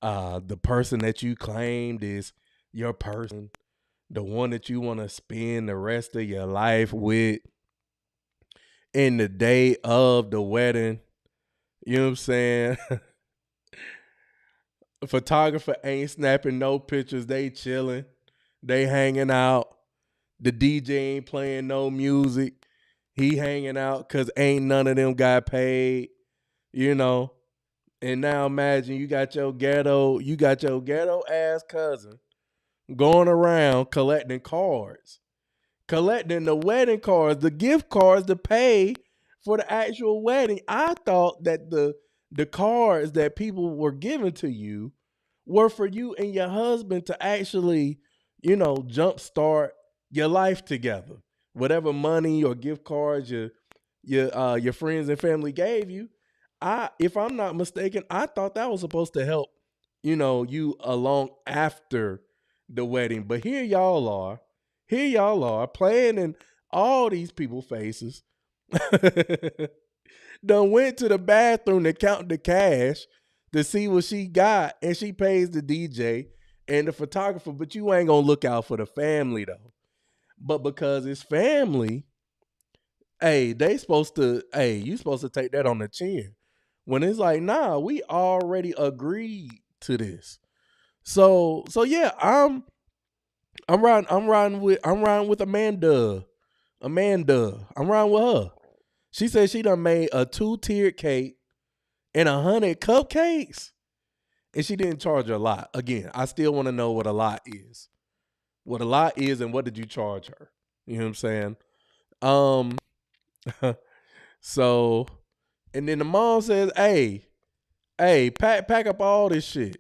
the person that you claimed is your person, the one that you want to spend the rest of your life with, in the day of the wedding. You know what I'm saying? Photographer ain't snapping no pictures. They chilling. They hanging out. The DJ ain't playing no music. He hanging out because ain't none of them got paid. You know? And now imagine you got your ghetto ass cousin going around collecting cards. Collecting the wedding cards, the gift cards to pay for the actual wedding. I thought that the cards that people were giving to you were for you and your husband to actually, jumpstart your life together. Whatever money or gift cards your friends and family gave you, if I'm not mistaken, I thought that was supposed to help, you along after the wedding. But here y'all are playing in all these people's faces. Done went to the bathroom to count the cash to see what she got, and she pays the DJ and the photographer, but you ain't gonna look out for the family though. But because it's family, you supposed to take that on the chin. When it's like, nah, we already agreed to this. So yeah, I'm riding with Amanda. I'm riding with her. She said she done made a 2-tiered cake and 100 cupcakes. And she didn't charge her a lot. Again, I still want to know what a lot is. What a lot is and what did you charge her? You know what I'm saying? So, and then the mom says, hey, pack up all this shit.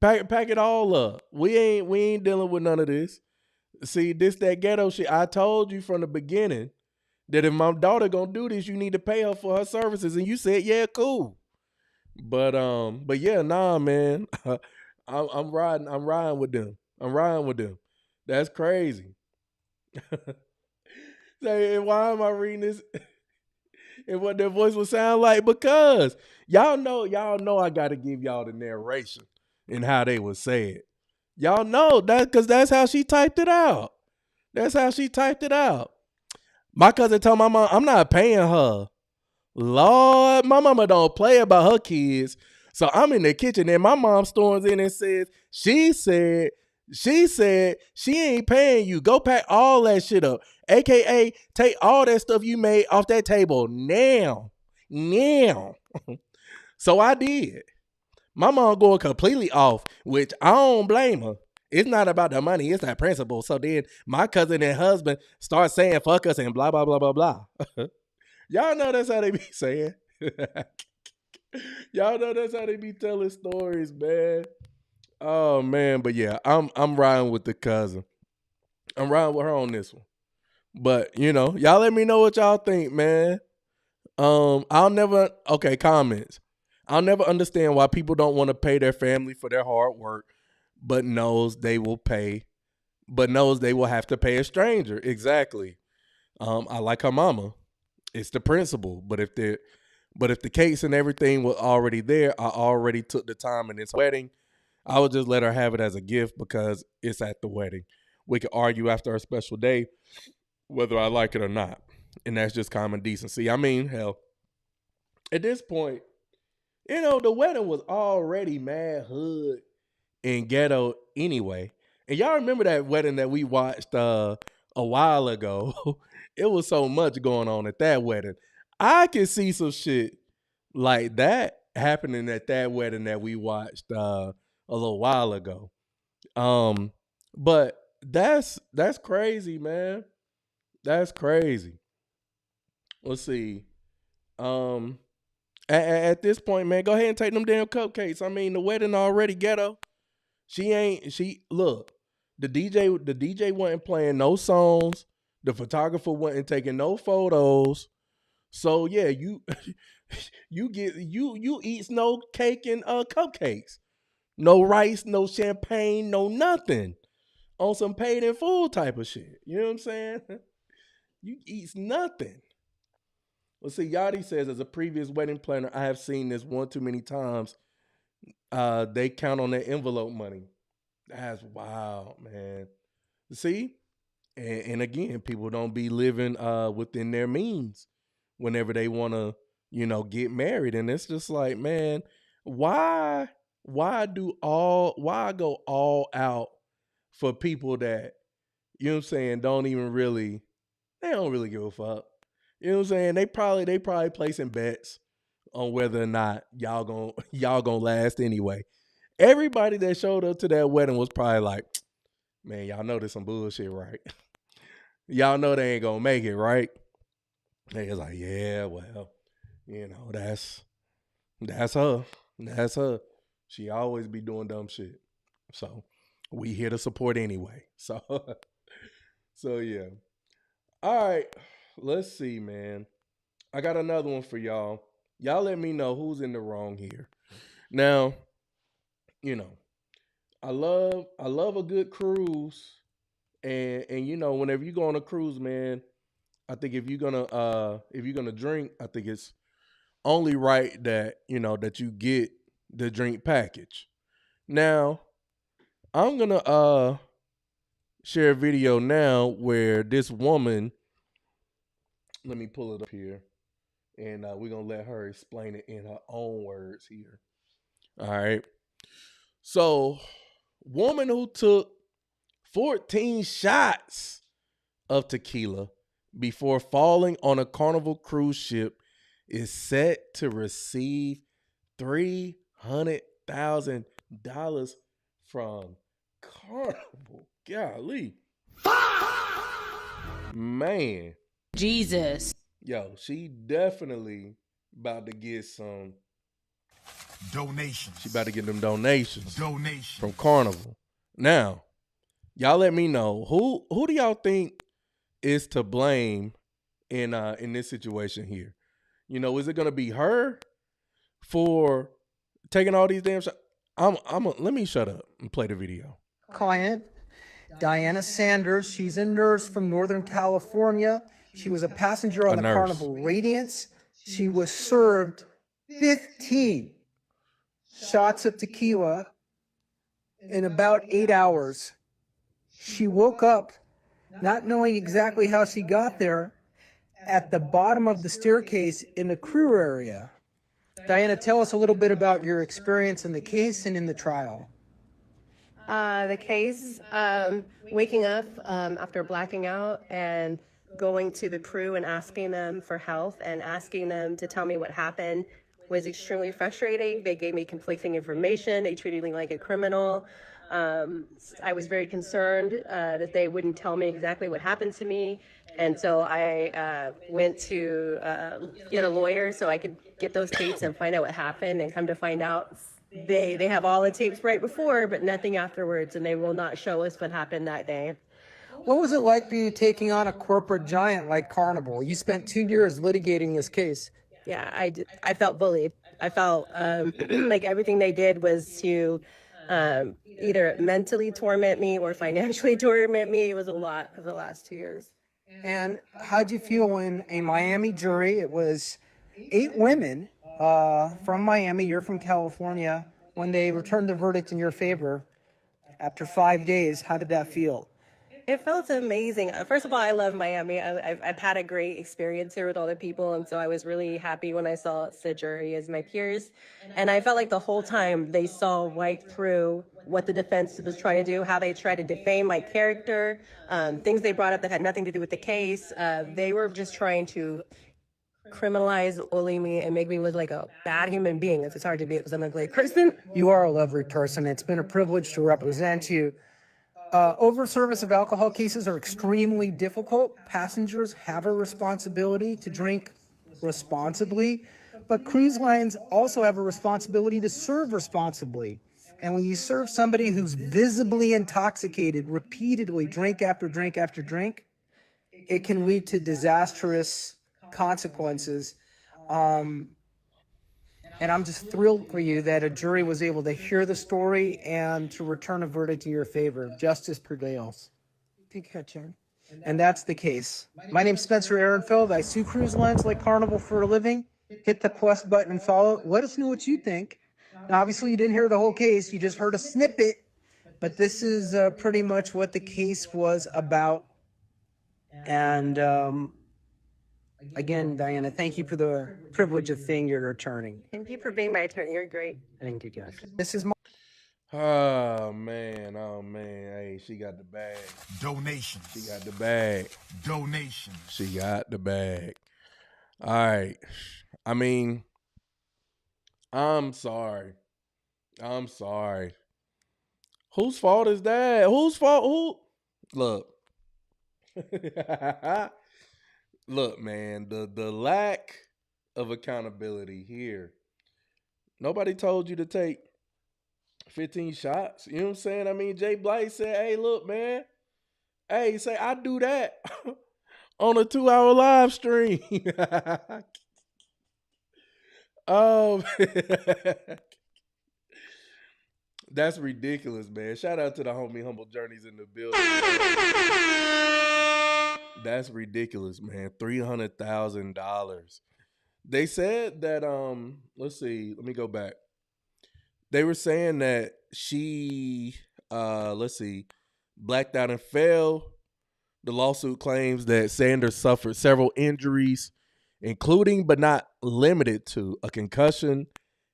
Pack it all up. We ain't dealing with none of this. See, that ghetto shit. I told you from the beginning that if my daughter gonna do this, you need to pay her for her services. And you said, yeah, cool. But yeah, nah, man. I'm riding with them. That's crazy. Say, why am I reading this? And what their voice would sound like? Because y'all know I gotta give y'all the narration and how they would say it. Y'all know that because that's how she typed it out. My cousin told my mom, I'm not paying her. Lord, my mama don't play about her kids. So I'm in the kitchen and my mom storms in and says, she said she ain't paying you. Go pack all that shit up. AKA take all that stuff you made off that table now. So I did. My mom going completely off, which I don't blame her. It's not about the money, it's that principle. So then my cousin and husband start saying fuck us and blah, blah, blah, blah, blah. Y'all know that's how they be saying. Y'all know that's how they be telling stories, man. Oh man, but yeah, I'm riding with the cousin. I'm riding with her on this one. But y'all let me know what y'all think, man. Comments. I'll never understand why people don't want to pay their family for their hard work, but knows they will have to pay a stranger. Exactly. I like her mama. It's the principle. But if the cakes and everything were already there, I already took the time in this wedding, I would just let her have it as a gift because it's at the wedding. We could argue after a special day whether I like it or not. And that's just common decency. I mean, hell, at this point, the wedding was already mad hood and ghetto anyway. And y'all remember that wedding that we watched a while ago? It was so much going on at that wedding. I can see some shit like that happening at that wedding that we watched a little while ago. But that's crazy, man. That's crazy. Let's see. At this point, man, go ahead and take them damn cupcakes. I mean, the wedding already ghetto. Look, the DJ wasn't playing no songs. The photographer wasn't taking no photos. So yeah, you eat no cake and cupcakes. No rice, no champagne, no nothing. On some paid in full type of shit. You know what I'm saying? You eats nothing. Let's see, Yachty says, as a previous wedding planner, I have seen this one too many times. They count on their envelope money. That's wild, man. See? And again, people don't be living within their means whenever they want to, get married. And it's just like, man, why go all out for people that, you know what I'm saying, they don't really give a fuck. You know what I'm saying? They probably placing bets on whether or not y'all gonna last anyway. Everybody that showed up to that wedding was probably like, man, y'all know there's some bullshit, right? Y'all know they ain't gonna make it, right? They was like, yeah, well, that's her. That's her. She always be doing dumb shit. So we here to support anyway. So so yeah. All right. Let's see, man. I got another one for y'all. Y'all let me know who's in the wrong here. Now, you know, I love a good cruise. And you know, whenever you go on a cruise, man, I think if you're gonna drink, I think it's only right that, you know, that you get the drink package. Now, I'm gonna share a video now where this woman, let me pull it up here, and we're gonna let her explain it in her own words here. All right. So, woman who took 14 shots of tequila before falling on a Carnival cruise ship is set to receive $300,000 from Carnival. Golly. Man. Jesus. Yo, she definitely about to get some donations. She about to get them donations from Carnival. Now, y'all let me know who do y'all think is to blame in this situation here? You know, is it gonna be her for taking all these damn shots? Let me shut up and play the video. Client, Diana Sanders. She's a nurse from Northern California. She was a passenger on the Carnival Radiance. She was served 15 shots of tequila in about 8 hours. She woke up not knowing exactly how she got there at the bottom of the staircase in the crew area. Diana, tell us a little bit about your experience in the case and in the trial. The case, waking up after blacking out and going to the crew and asking them for help and asking them to tell me what happened was extremely frustrating. They gave me conflicting information. They treated me like a criminal. I was very concerned that they wouldn't tell me exactly what happened to me. And so I went to get a lawyer so I could get those tapes and find out what happened, and come to find out they have all the tapes right before, but nothing afterwards, and they will not show us what happened that day. What was it like for you taking on a corporate giant like Carnival? You spent 2 years litigating this case. Yeah, I felt bullied. I felt like everything they did was to either mentally torment me or financially torment me. It was a lot for the last 2 years. And how'd you feel when a Miami jury, it was 8 women from Miami, you're from California, when they returned the verdict in your favor after 5 days, how did that feel? It felt amazing. First of all, I love Miami. I've had a great experience here with all the people, and so I was really happy when I saw the jury as my peers. And I felt like the whole time they saw right through what the defense was trying to do, how they tried to defame my character, things they brought up that had nothing to do with the case. They were just trying to criminalize, bully me, and make me look like a bad human being. It's hard to be because I'm a great person. You are a lovely person. It's been a privilege to represent you. Over-service of alcohol cases are extremely difficult. Passengers have a responsibility to drink responsibly, but cruise lines also have a responsibility to serve responsibly. And when you serve somebody who's visibly intoxicated repeatedly, drink after drink after drink, it can lead to disastrous consequences. And I'm just thrilled for you that a jury was able to hear the story and to return a verdict in your favor. Justice prevails. And that's the case. My name's Spencer Ehrenfeld. I sue cruise lines like Carnival for a living. Hit the plus button and follow. Let us know what you think. Now, obviously, you didn't hear the whole case. You just heard a snippet. But this is pretty much what the case was about. And again, Diana, thank you for the privilege of being your attorney. Thank you for being my attorney. You're great. Thank you, guys. This is my... Oh, man. Hey, she got the bag. Donations. She got the bag. Donations. She got the bag. All right. I mean, I'm sorry. Whose fault is that? Whose fault? Who? Look. Look, man, the lack of accountability here. Nobody told you to take 15 shots. You know what I'm saying? I mean, Jay Blight said, hey, look, man. Hey, say I do that on a 2-hour live stream. um, that's ridiculous, man. Shout out to the homie Humble Journeys in the building. That's ridiculous, man. $300,000. They said that let's see, let me go back. They were saying that she let's see, blacked out and fell. The lawsuit claims that Sanders suffered several injuries, including but not limited to a concussion,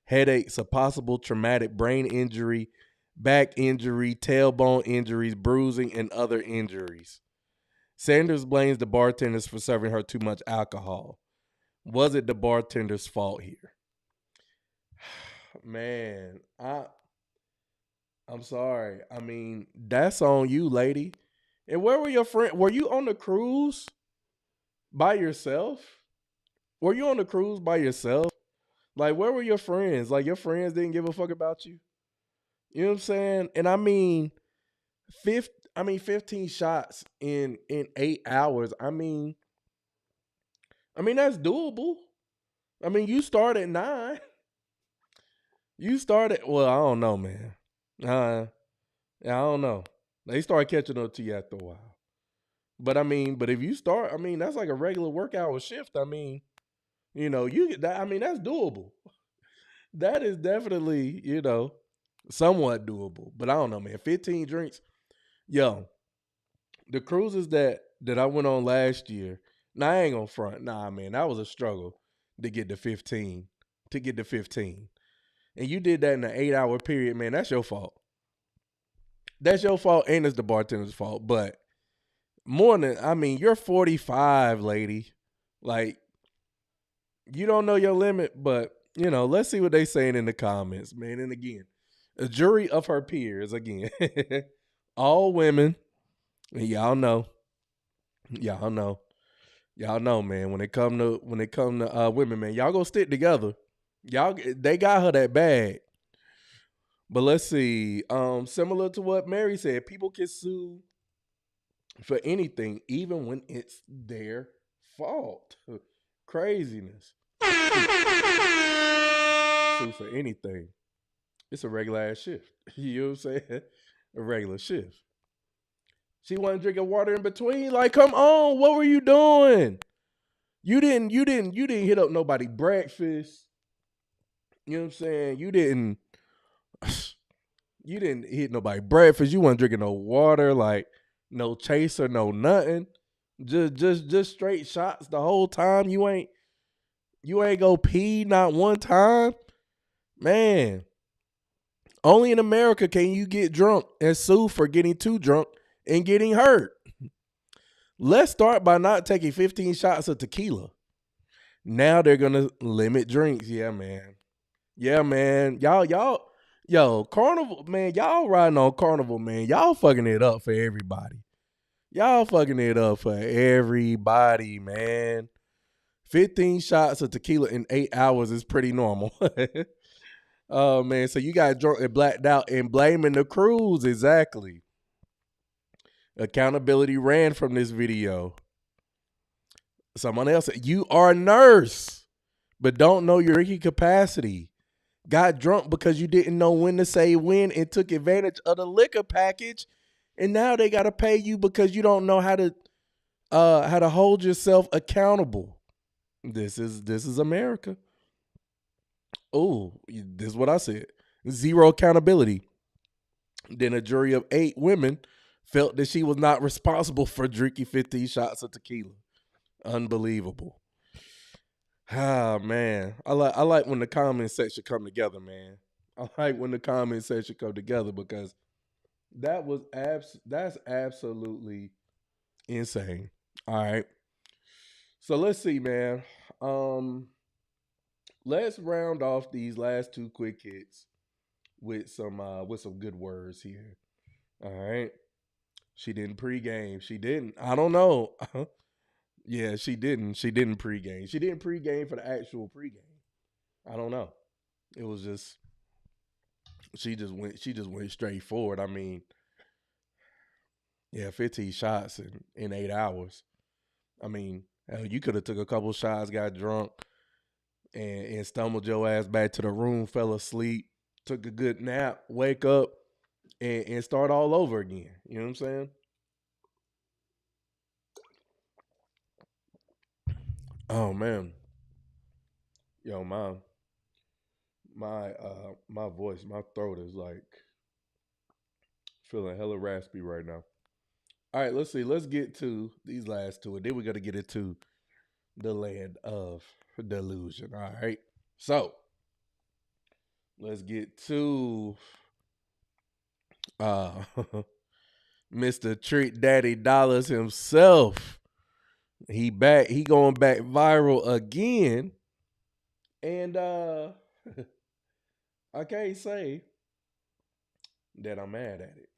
headaches, a possible traumatic brain injury, back injury, tailbone injuries, bruising, and other injuries. Sanders blames the bartenders for serving her too much alcohol. Was it the bartender's fault here? Man, I'm sorry. I mean, that's on you, lady. And where were your friends? Were you on the cruise by yourself? Were you on the cruise by yourself? Like, where were your friends? Like, your friends didn't give a fuck about you? You know what I'm saying? And I mean, 15 shots in 8 hours. I mean, that's doable. I mean, you start at 9. You started, well, I don't know, man. I don't know. They start catching up to you after a while. But I mean, if you start, I mean, that's like a regular work hour shift. I mean, you know, you get that. I mean, that's doable. That is definitely, you know, somewhat doable. But I don't know, man. 15 drinks. Yo, the cruises that I went on last year, nah, I ain't gonna front. Nah, man, that was a struggle to get to 15. And you did that in an 8-hour period, man. That's your fault. That's your fault, and it's the bartender's fault. But more than, I mean, you're 45, lady. Like, you don't know your limit, but, you know, let's see what they saying in the comments, man. And again, a jury of her peers, again. All women. And y'all know, man. When it come to women, man, y'all go stick together. They got her that bad. But let's see. Similar to what Mary said, people can sue for anything, even when it's their fault. Craziness. Sue for anything. It's a regular ass shift. You know what I'm saying? A regular shift. She wasn't drinking water in between. Like, come on, what were you doing? You didn't hit up nobody breakfast. You know what I'm saying? You didn't hit nobody breakfast. You wasn't drinking no water, like no chaser, no nothing. Just straight shots the whole time. You ain't go pee not one time. Man. Only in America can you get drunk and sue for getting too drunk and getting hurt. Let's start by not taking 15 shots of tequila. Now they're going to limit drinks. Yeah, man. Yo, Carnival, man, y'all riding on Carnival, man. Y'all fucking it up for everybody. Man. 15 shots of tequila in 8 hours is pretty normal. Oh, man, so you got drunk and blacked out and blaming the cruise, exactly. Accountability ran from this video. Someone else said, you are a nurse, but don't know your drinking capacity. Got drunk because you didn't know when to say when and took advantage of the liquor package, and now they got to pay you because you don't know how to hold yourself accountable. This is America. Oh, this is what I said. Zero accountability. Then a jury of 8 women felt that she was not responsible for drinking 15 shots of tequila. Unbelievable. Ah, man. I like when the comment section come together, man. I like when the comment section come together because that's absolutely insane. All right. So let's see, man. Let's round off these last 2 quick hits with some good words here. All right. She didn't pregame. She didn't. I don't know. Yeah, she didn't. She didn't pregame. She didn't pregame for the actual pregame. I don't know. It was just She just went straight forward. I mean, yeah, 15 shots in 8 hours. I mean, hell, you could have took a couple shots, got drunk, and stumbled your ass back to the room, fell asleep, took a good nap, wake up, and start all over again. You know what I'm saying? Oh man. Yo, my voice, my throat is like feeling hella raspy right now. All right, let's see. Let's get to these last two, and then we got to get into the land of delusion. All right. So let's get to Mr. Trick Daddy Dollars himself. He going back viral again. And I can't say that I'm mad at it.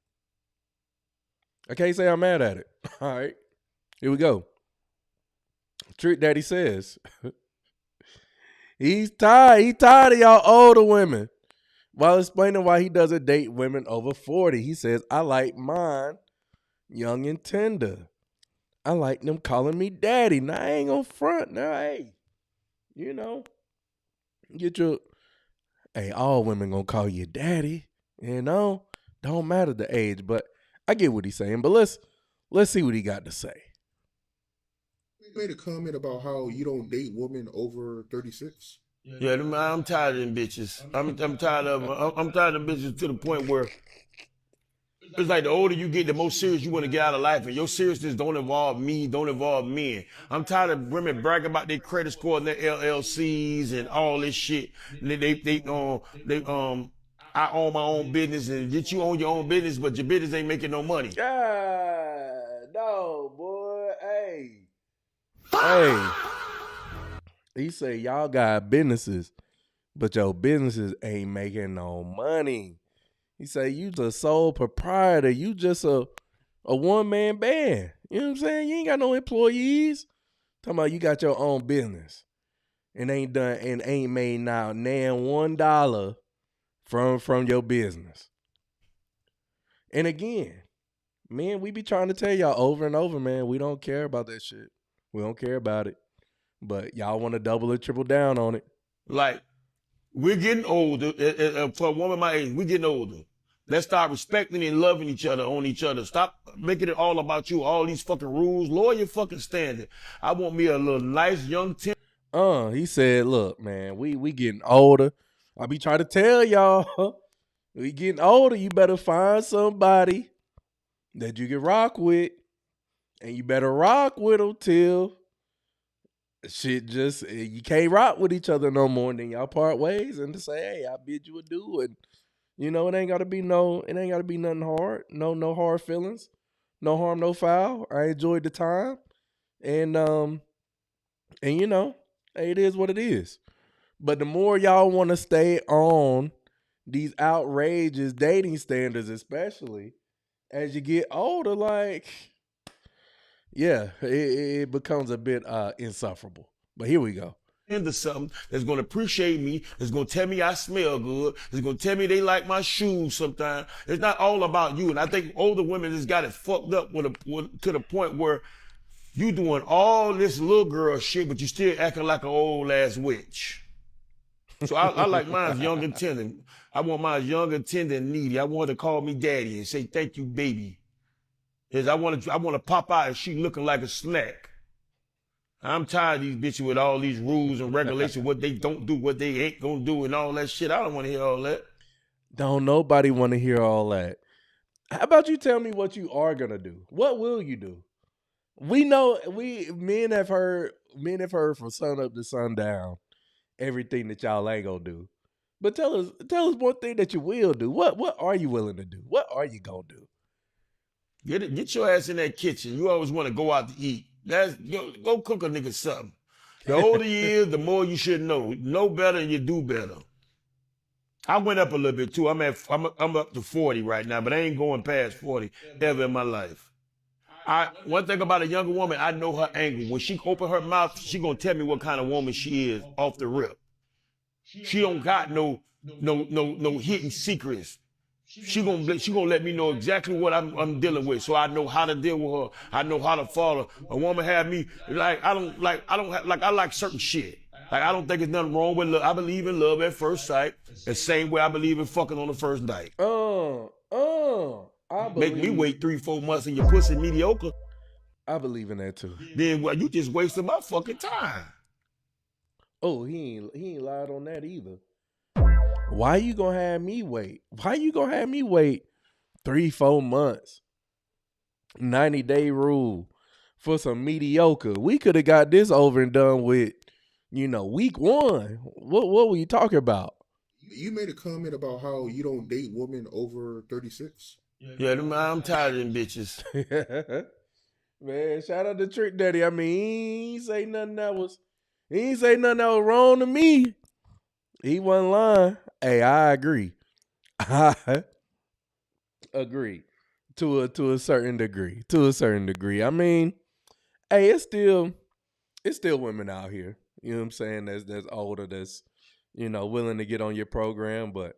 I can't say I'm mad at it. All right. Here we go. Trick Daddy says he's tired of y'all older women. While explaining why he doesn't date women over 40, he says, I like mine young and tender. I like them calling me daddy. Now, I ain't gonna front. Now, hey, you know, hey, all women gonna call you daddy. You know, don't matter the age, but I get what he's saying. But let's see what he got to say. Made a comment about how you don't date women over 36. Yeah, I'm tired of them bitches. I'm tired of them. I'm tired of them bitches to the point where it's like the older you get, the more serious you want to get out of life, and your seriousness don't involve me, don't involve men. I'm tired of women bragging about their credit score and their LLCs and all this shit. I own my own business, and yet you own your own business, but your business ain't making no money. No, boy. Hey. He say y'all got businesses, but your businesses ain't making no money. He say you the sole proprietor. You just a one-man band. You know what I'm saying? You ain't got no employees. Talking about you got your own business and ain't made now $1 from your business. And again, man, we be trying to tell y'all over and over, man, we don't care about that shit. We don't care about it. But y'all want to double or triple down on it. Like, we're getting older. For a woman my age, we're getting older. Let's start respecting and loving each other on each other. Stop making it all about you. All these fucking rules. Lower your fucking standard. I want me a little nice young he said, look, man, we getting older. I be trying to tell y'all, we getting older. You better find somebody that you can rock with. And you better rock with them till shit just, you can't rock with each other no more. And then y'all part ways and to say, hey, I bid you adieu. And, you know, it ain't got to be nothing hard. No hard feelings. No harm, no foul. I enjoyed the time. And you know, hey, it is what it is. But the more y'all want to stay on these outrageous dating standards, especially as you get older, like, yeah, it becomes a bit insufferable. But here we go. Into something that's going to appreciate me, that's going to tell me I smell good, that's going to tell me they like my shoes sometimes. It's not all about you. And I think older women just got it fucked up to the point where you doing all this little girl shit, but you still acting like an old ass witch. So I like mine young and tender. I want mine young and tender and needy. I want her to call me daddy and say, thank you, baby. Is I want to pop out and she looking like a snack. I'm tired of these bitches with all these rules and regulations, what they don't do, what they ain't gonna do, and all that shit. I don't want to hear all that. Don't nobody want to hear all that. How about you tell me what you are gonna do? What will you do? We know men have heard from sun up to sundown everything that y'all ain't gonna do. But tell us one thing that you will do. What are you willing to do? What are you gonna do? Get your ass in that kitchen. You always want to go out to eat. Go cook a nigga something. The older you is, the more you should know. Know better and you do better. I went up a little bit too. I'm up to 40 right now, but I ain't going past 40 ever in my life. One thing about a younger woman, I know her angle. When she open her mouth, she gonna tell me what kind of woman she is off the rip. She don't got no no hidden secrets. She gonna let me know exactly what I'm dealing with, so I know how to deal with her. I know how to follow. A woman have me like I like certain shit. Like I don't think there's nothing wrong with love. I believe in love at first sight, the same way I believe in fucking on the first night. Make me wait 3-4 months and your pussy mediocre. I believe in that too. Then well, you just wasted my fucking time. Oh, he ain't lied on that either. Why you gonna have me wait? Why you gonna have me wait 3-4 months? 90-day rule for some mediocre. We could have got this over and done with, week 1. What were you talking about? You made a comment about how you don't date women over 36. Yeah, I'm tired of them bitches. Man, shout out to Trick Daddy. I mean, he ain't say nothing that was wrong to me. He wasn't lying. Hey, I agree. I agree to a certain degree. To a certain degree. I mean, hey, it's still women out here. You know what I'm saying? That's older. That's willing to get on your program. But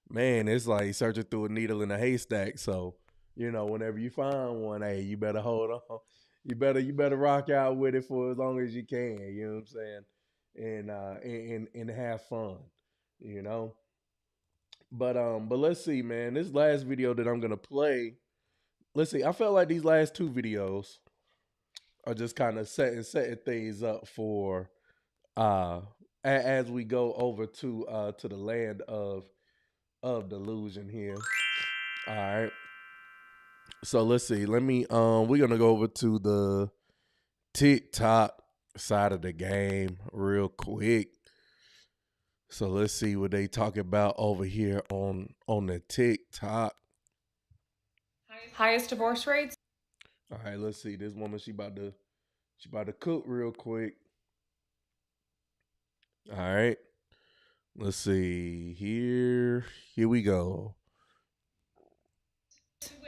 man, it's like searching through a needle in a haystack. So whenever you find one, hey, you better hold on. You better rock out with it for as long as you can. You know what I'm saying? And have fun. But let's see, man. This last video that I'm gonna play. Let's see. I felt like these last 2 videos are just kind of setting things up for as we go over to the land of delusion here. All right. So let's see. Let me we're gonna go over to the TikTok side of the game real quick. So let's see what they talk about over here on the TikTok. Highest divorce rates? All right, let's see. This woman, she about to cook real quick. All right. Let's see. Here we go.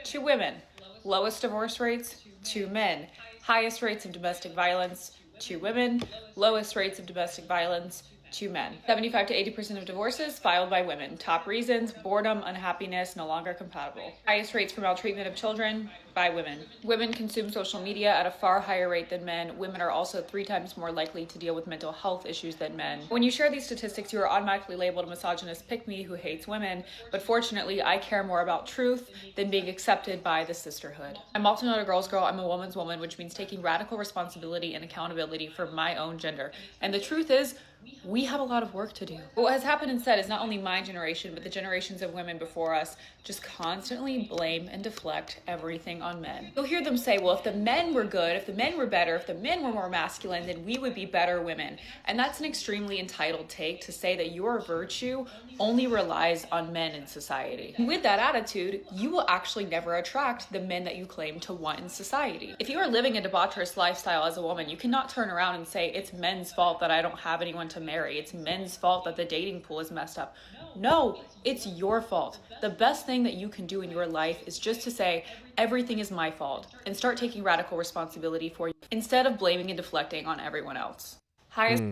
2 women. Lowest divorce rates? 2 men. Highest rates of domestic violence? 2 women. Lowest rates of domestic violence? 2 men. 75 to 80% of divorces filed by women. Top reasons: boredom, unhappiness, no longer compatible. Highest rates for maltreatment of children by women. Women consume social media at a far higher rate than men. Women are also 3 times more likely to deal with mental health issues than men. When you share these statistics, you are automatically labeled a misogynist pick-me who hates women, but fortunately, I care more about truth than being accepted by the sisterhood. I'm also not a girl's girl, I'm a woman's woman, which means taking radical responsibility and accountability for my own gender. And the truth is, we have a lot of work to do. What has happened instead is not only my generation, but the generations of women before us just constantly blame and deflect everything on men. You'll hear them say, well, if the men were good, if the men were better, if the men were more masculine, then we would be better women. And that's an extremely entitled take to say that your virtue only relies on men in society. And with that attitude, you will actually never attract the men that you claim to want in society. If you are living a debaucherous lifestyle as a woman, you cannot turn around and say, it's men's fault that I don't have anyone to marry. It's men's fault that the dating pool is messed up. No, it's your fault. The best thing that you can do in your life is just to say, everything is my fault, and start taking radical responsibility for you instead of blaming and deflecting on everyone else. Highest.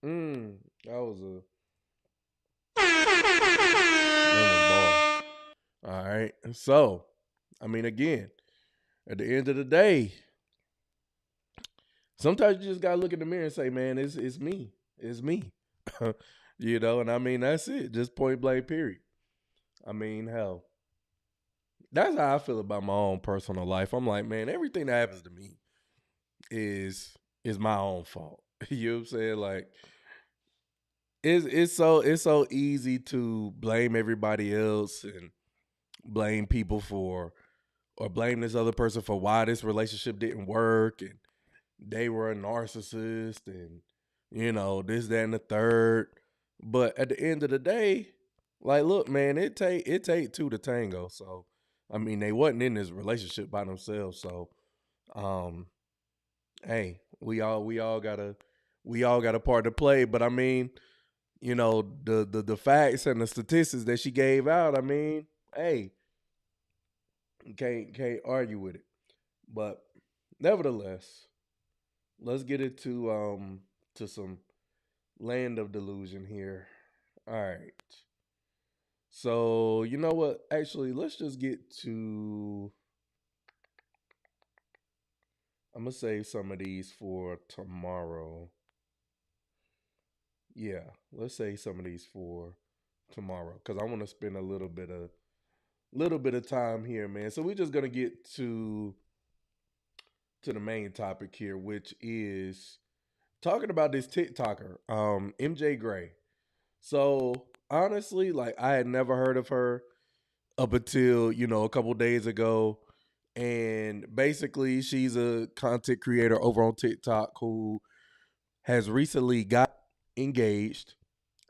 That was ball. All right. So, I mean, again, at the end of the day, sometimes you just gotta look in the mirror and say, man, it's me. It's me. And I mean, that's it. Just point blank, period. I mean, hell, that's how I feel about my own personal life. I'm like, man, everything that happens to me is my own fault. You know what I'm saying? Like, it's so easy to blame everybody else and blame people or blame this other person for why this relationship didn't work and they were a narcissist and this, that, and the third. But at the end of the day, like, look, man, it take 2 to tango. So, I mean, they wasn't in this relationship by themselves. So, hey, we all got a part to play. But I mean, the facts and the statistics that she gave out, I mean, hey, can't argue with it. But nevertheless, let's get it to some land of delusion here. All right. So, you know what? Actually, let's just get to. I'm going to save some of these for tomorrow. Yeah, let's save some of these for tomorrow because I want to spend a little bit of time here, man. So we're just going to get to the main topic here, which is talking about this TikToker, MJ Gray. So honestly, like I had never heard of her up until, a couple days ago. And basically she's a content creator over on TikTok who has recently got engaged.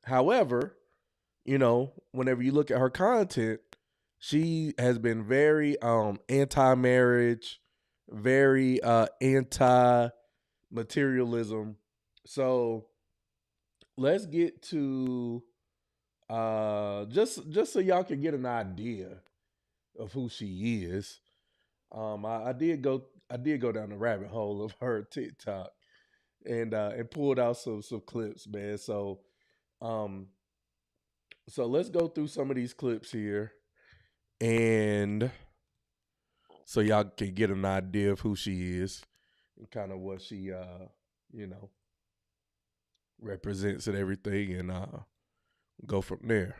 However, whenever you look at her content, she has been very anti-marriage, very anti-materialism. So let's get to just so y'all can get an idea of who she is. I did go down the rabbit hole of her TikTok and pulled out some clips, man. So let's go through some of these clips here, and so y'all can get an idea of who she is and kind of what she represents and everything, and go from there.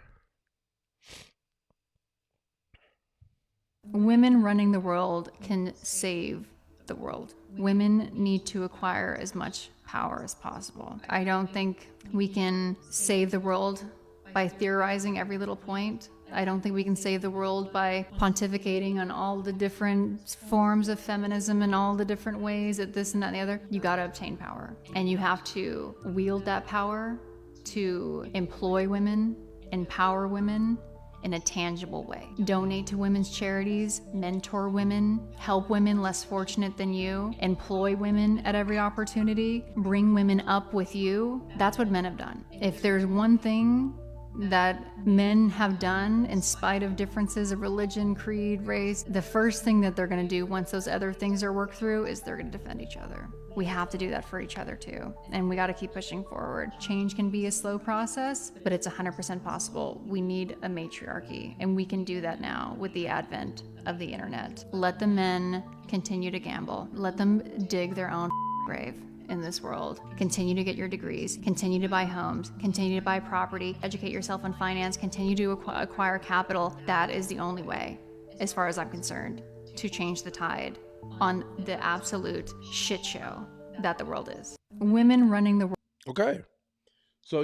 Women running the world can save the world. Women need to acquire as much power as possible. I don't think we can save the world by theorizing every little point. I don't think we can save the world by pontificating on all the different forms of feminism and all the different ways that this and that and the other. You gotta obtain power. And you have to wield that power to employ women, empower women in a tangible way. Donate to women's charities, mentor women, help women less fortunate than you, employ women at every opportunity, bring women up with you. That's what men have done. If there's one thing that men have done in spite of differences of religion, creed, race, the first thing that they're going to do once those other things are worked through is they're going to defend each other. We have to do that for each other too, and we got to keep pushing forward. Change can be a slow process, but it's 100% possible. We need a matriarchy, and we can do that now with the advent of the internet. Let the men continue to gamble. Let them dig their own grave in this world. Continue to get your degrees, continue to buy homes, continue to buy property, educate yourself on finance, continue to acquire capital. That is the only way, as far as I'm concerned, to change the tide on the absolute shit show that the world is. Women running the world. Okay. So,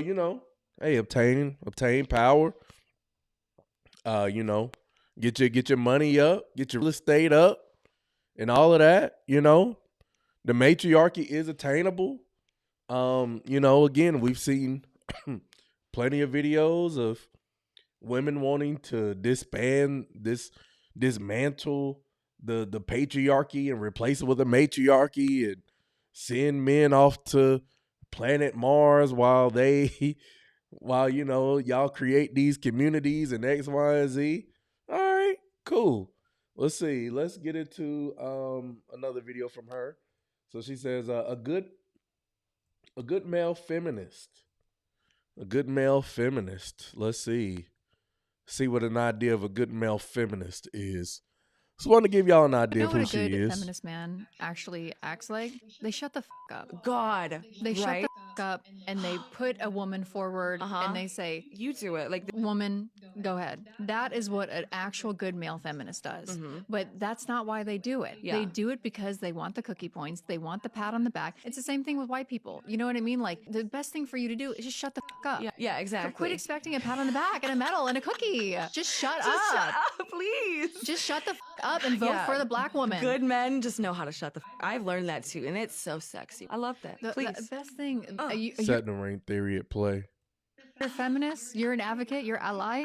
hey, obtain power. Get your money up, get your real estate up, and all of that, The matriarchy is attainable. Again, we've seen plenty of videos of women wanting to dismantle the patriarchy and replace it with a matriarchy and send men off to planet Mars while y'all create these communities and X, Y, and Z. All right, cool. Let's see. Let's get into another video from her. So she says, a good male feminist. A good male feminist. Let's see what an idea of a good male feminist is. Just want to give y'all an idea of who she is. You know what a good feminist man actually acts like? They shut the up. God. They shut right? the up and they put a woman forward and they say, you do it. Like, woman, go ahead. That is what an actual good male feminist does. But that's not why they do it. Yeah. They do it because they want the cookie points. They want the pat on the back. It's the same thing with white people. You know what I mean? Like, the best thing for you to do is just shut the up. Yeah, exactly. So quit expecting a pat on the back and a medal and a cookie. Just shut up. Shut up, please. Just shut the up and vote for the black woman. Good men just know how to shut the I've learned that too, and it's so sexy. I love that. Please. The best thing. Setting the ring theory at play. You're a feminist. You're an advocate. You're ally.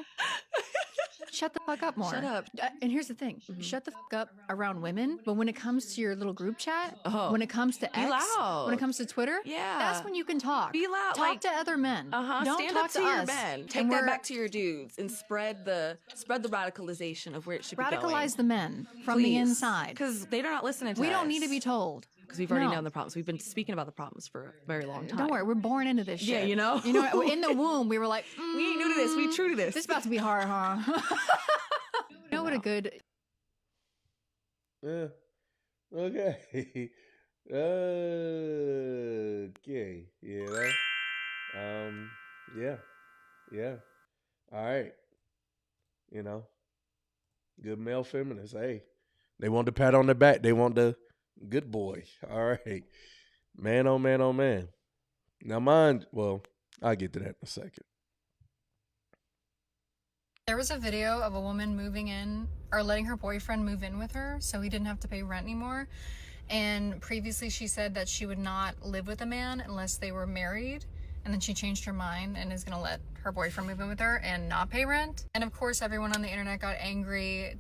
Shut the fuck up more. Shut up. And here's the thing. Shut the fuck up around women. But when it comes to your little group chat, when it comes to X, loud. when it comes to Twitter, that's when you can talk. Be loud. Talk to other men. Don't Stand talk up to us. your men. Take that back to your dudes and spread the radicalization of where it should be going. Radicalize the men from the inside. Because they're not listening to us. We don't need to be told. because we've already No. known the problems. We've been speaking about the problems for a very long time. Don't worry, we're born into this shit. Yeah, you know? You know, in the womb, we were like, we ain't new to this. We true to this. This is about to be hard, huh? You know what a good... Yeah. Okay. Okay. Yeah. Yeah. Yeah. All right. You know, good male feminists. Hey, they want the pat on the back. They want the good boy. All right. Man, oh man, oh man. Now mine, well, I'll get to that in a second. There was a video of a woman moving in, or letting her boyfriend move in with her so he didn't have to pay rent anymore. And previously she said that she would not live with a man unless they were married. And then she changed her mind and is gonna let her boyfriend move in with her and not pay rent. And of course everyone on the internet got angry,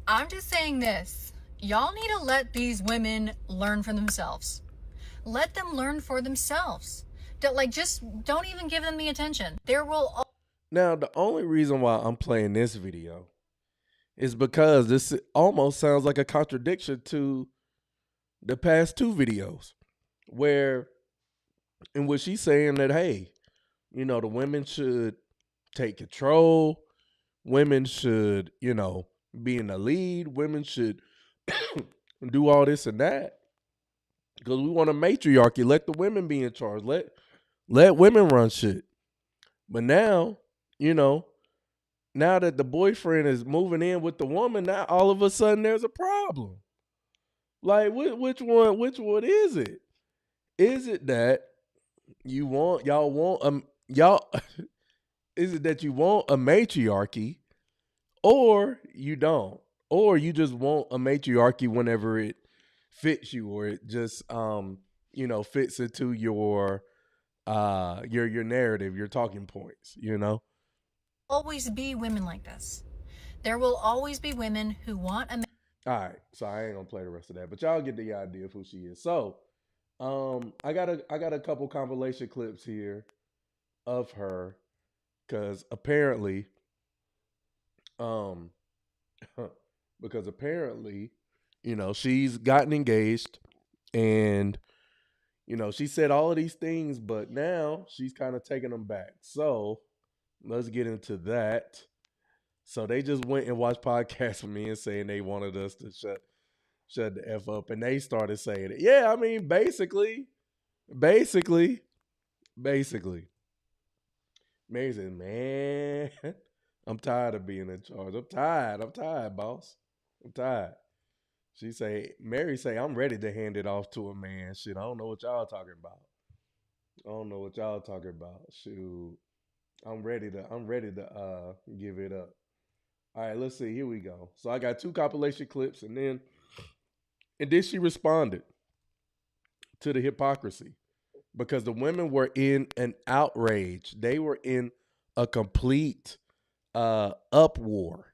I'm just saying this. Y'all need to let these women learn for themselves. Let them learn for themselves. Just don't even give them the attention. There will... Now, the only reason why I'm playing this video is because this almost sounds like a contradiction to the past two videos in which she's saying that, hey, you know, the women should take control. Women should, you know, be in the lead. Women should do all this and that. Because we want a matriarchy. Let the women be in charge. Let women run shit. But now, you know, now that the boyfriend is moving in with the woman, now all of a sudden there's a problem. Like, which one is it? Is it that is it that you want a matriarchy, or you don't, or you just want a matriarchy whenever it fits you, or it just you know, fits into your narrative, your talking points, you know? always be women like this. There will always be women who want a man. All right, so I ain't gonna play the rest of that, but y'all get the idea of who she is. So, I got a couple compilation clips here of her, because apparently, you know, she's gotten engaged, and you know, she said all of these things, but now she's kind of taking them back. So let's get into that. So they just went and watched podcasts with me and saying they wanted us to shut the F up. And they started saying it. Yeah, I mean, basically. Mary said, man, I'm tired of being in charge. I'm tired, boss. I'm tired. Mary say, I'm ready to hand it off to a man. Shit, I don't know what y'all talking about. Shoot. I'm ready to give it up. All right, let's see. Here we go. So I got two compilation clips, and then she responded to the hypocrisy, because the women were in an outrage. They were in a complete uproar.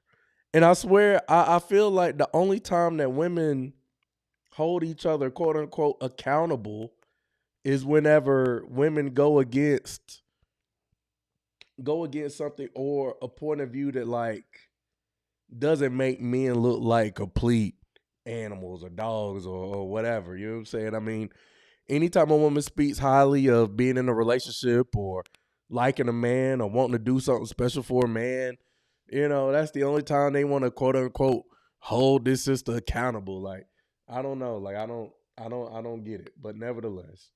And I swear, I feel like the only time that women hold each other, quote unquote, accountable is whenever women go against something or a point of view that, like, doesn't make men look like complete animals or dogs or whatever. You know what I'm saying? I mean, anytime a woman speaks highly of being in a relationship or liking a man or wanting to do something special for a man, you know, that's the only time they want to, quote unquote, hold this sister accountable. Like, I don't know. Like, I don't get it. But nevertheless,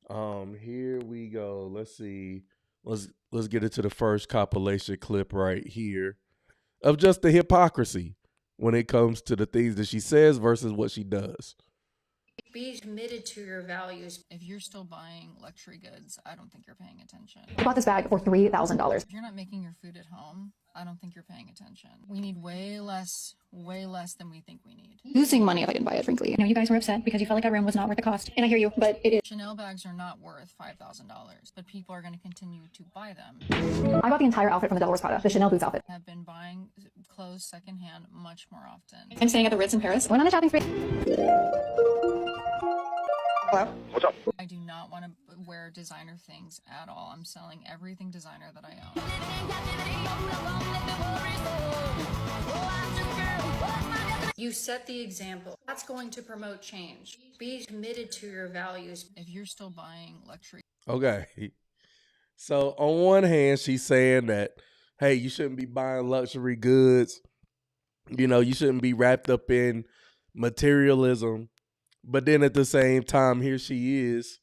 here we go. Let's see. Let's get into the first compilation clip right here of just the hypocrisy when it comes to the things that she says versus what she does. Be committed to your values. If you're still buying luxury goods, I don't think you're paying attention. I bought this bag for $3,000. If you're not making your food at home, I don't think you're paying attention. We need way less than we think we need. Losing money if I didn't buy it, frankly. You guys were upset because you felt like that room was not worth the cost. And I hear you, but it is. Chanel bags are not worth $5,000, but people are going to continue to buy them. I bought the entire outfit from the Devil Wears Prada, the Chanel boots outfit. Have been buying clothes secondhand much more often. I'm staying at the Ritz in Paris. Went on a shopping spree. Hello? What's up? I do not want to wear designer things at all. I'm selling everything designer that I own. You set the example. That's going to promote change. Be committed to your values. If you're still buying luxury. Okay. So on one hand, she's saying that, hey, you shouldn't be buying luxury goods. You shouldn't be wrapped up in materialism. But then at the same time, here she is,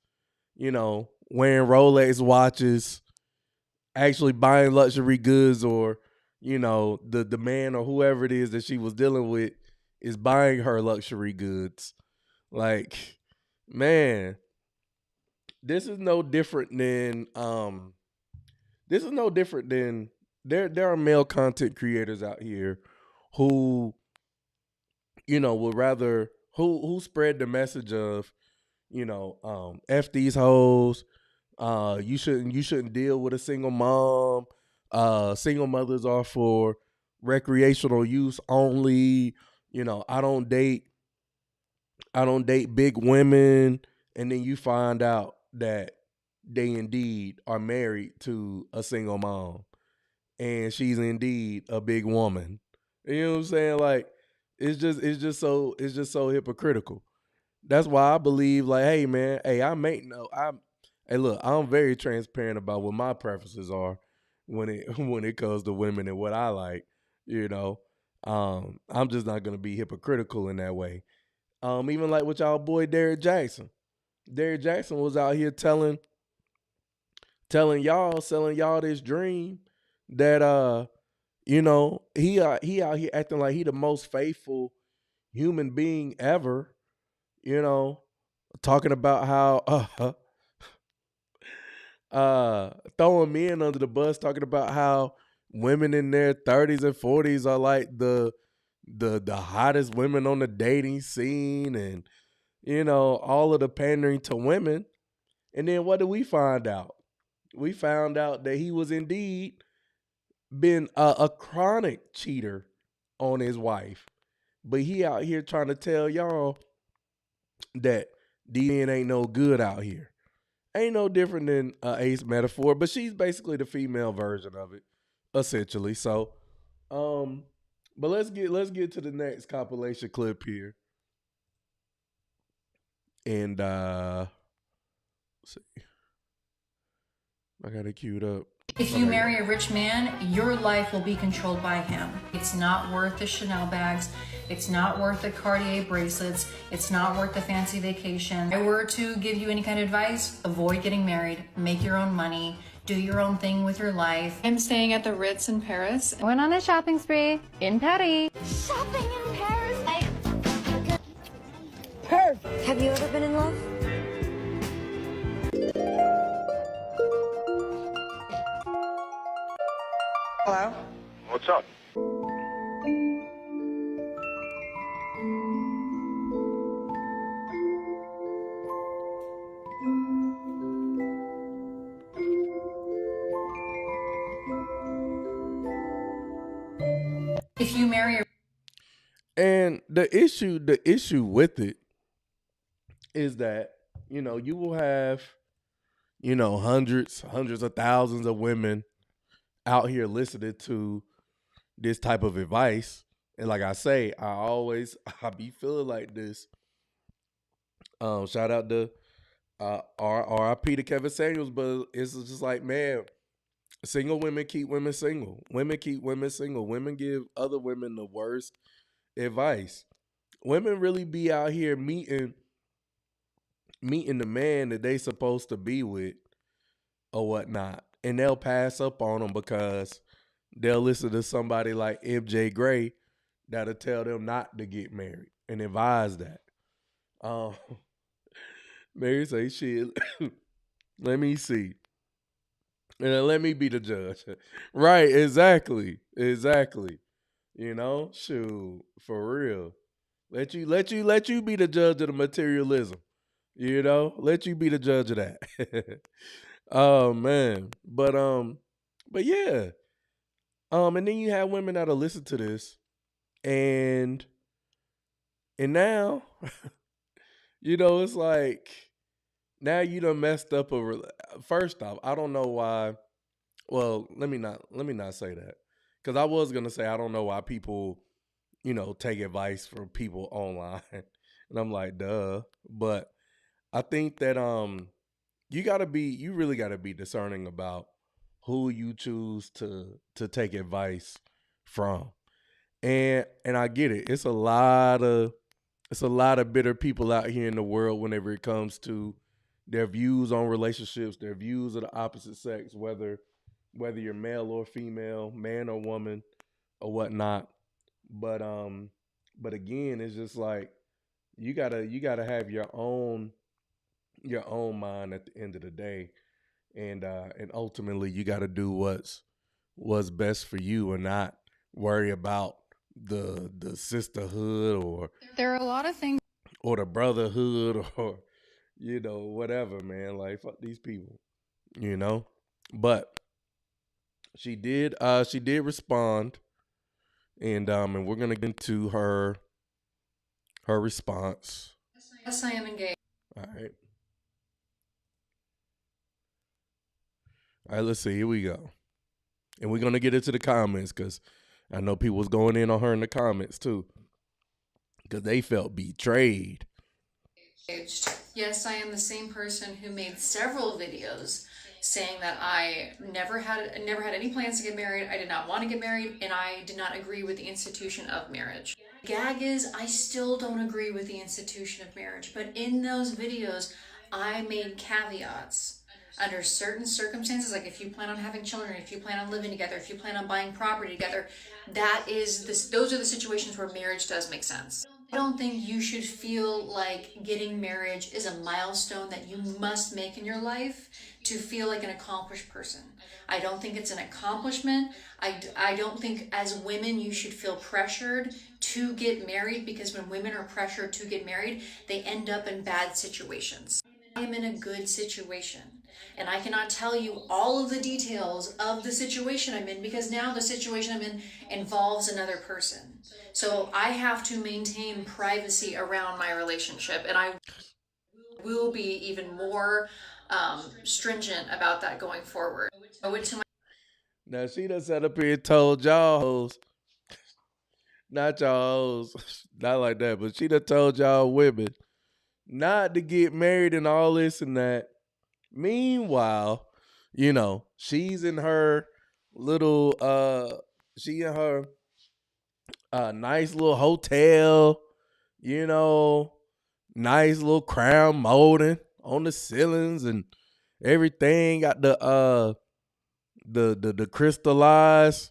wearing Rolex watches, actually buying luxury goods, or, the man or whoever it is that she was dealing with is buying her luxury goods. Like, man, this is no different than there are male content creators out here who would rather who spread the message of F these hoes, you shouldn't deal with a single mom, single mothers are for recreational use only, I don't date big women, and then you find out that they indeed are married to a single mom and she's indeed a big woman. You know what I'm saying? Like, it's just so hypocritical. That's why I believe, like, hey man, hey look, I'm very transparent about what my preferences are when it when it comes to women and what I like, you know. I'm just not gonna be hypocritical in that way. Even like with y'all boy Derrick Jackson. Derrick Jackson was out here selling y'all this dream that he out here acting like he the most faithful human being ever, talking about how throwing men under the bus, talking about how women in their 30s and 40s are like the hottest women on the dating scene, and all of the pandering to women. And then what did we find out? We found out that he was indeed been a chronic cheater on his wife. But he out here trying to tell y'all that DN ain't no good out here. Ain't no different than Ace Metaphor, but she's basically the female version of it, essentially. So, but let's get to the next compilation clip here. And let's see. I got it queued up. If you marry a rich man, your life will be controlled by him. It's not worth the Chanel bags. It's not worth the Cartier bracelets. It's not worth the fancy vacation. If I were to give you any kind of advice, avoid getting married, make your own money, do your own thing with your life. I'm staying at the Ritz in Paris. I went on a shopping spree in Paris. Shopping in Paris? Perfect. Have you ever been in love? Hello? What's up? If you marry a And the issue with it is that, you will have, hundreds of thousands of women out here listening to this type of advice. And like I say, I be feeling like this. Shout out to RIP to Kevin Samuels, but it's just like, man, single women keep women single. Women keep women single. Women give other women the worst advice. Women really be out here meeting the man that they supposed to be with or whatnot, and they'll pass up on them because they'll listen to somebody like MJ Gray that'll tell them not to get married and advise that. Mary say, shit, let me see. And let me be the judge. Right, exactly. Shoot, for real. Let you be the judge of the materialism. Let you be the judge of that. Oh man. But yeah. And then you have women that'll listen to this and now it's like, now you done messed up first off, I don't know why. Well, let me not say that. Because I was gonna say I don't know why people, take advice from people online. And I'm like, duh. But I think that you really gotta be discerning about who you choose to take advice from. And I get it. It's a lot of bitter people out here in the world whenever it comes to their views on relationships, their views of the opposite sex, whether you're male or female, man or woman, or whatnot. But again, it's just like you gotta have your own mind at the end of the day, and ultimately you gotta do what's best for you, and not worry about the sisterhood There are a lot of things. or the brotherhood or whatever, man. Like, fuck these people, you know. But she did respond, and we're gonna get into her response. Yes, I am engaged. All right. All right, let's see. Here we go. And we're gonna get into the comments because I know people was going in on her in the comments too, because they felt betrayed. Yes, I am the same person who made several videos saying that I never had any plans to get married. I did not want to get married, and I did not agree with the institution of marriage. Gag is, I still don't agree with the institution of marriage, but in those videos, I made caveats. Under certain circumstances, like if you plan on having children, if you plan on living together, if you plan on buying property together, those are the situations where marriage does make sense. I don't think you should feel like getting marriage is a milestone that you must make in your life to feel like an accomplished person. I don't think it's an accomplishment. I don't think as women you should feel pressured to get married, because when women are pressured to get married, they end up in bad situations. I am in a good situation, and I cannot tell you all of the details of the situation I'm in, because now the situation I'm in involves another person. So I have to maintain privacy around my relationship, and I will be even more stringent about that going forward. Now she done sat up here and told y'all hoes, not y'all hoes, not like that, but she done told y'all women not to get married and all this and that. Meanwhile, she's in her little nice little hotel, nice little crown molding on the ceilings and everything. Got the crystallized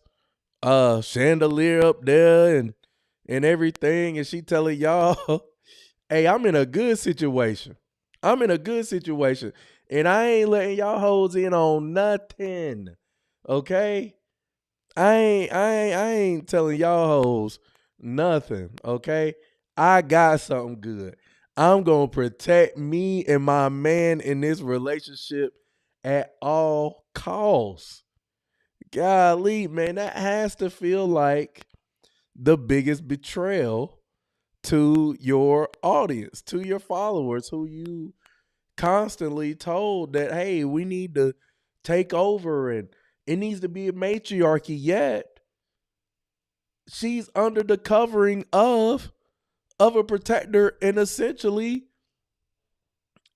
chandelier up there and everything, and she telling y'all, hey, I'm in a good situation. And I ain't letting y'all hoes in on nothing. Okay? I ain't telling y'all hoes nothing. Okay? I got something good. I'm gonna protect me and my man in this relationship at all costs. Golly, man, that has to feel like the biggest betrayal to your audience, to your followers, who you constantly told that, hey, we need to take over and it needs to be a matriarchy. Yet she's under the covering of a protector and essentially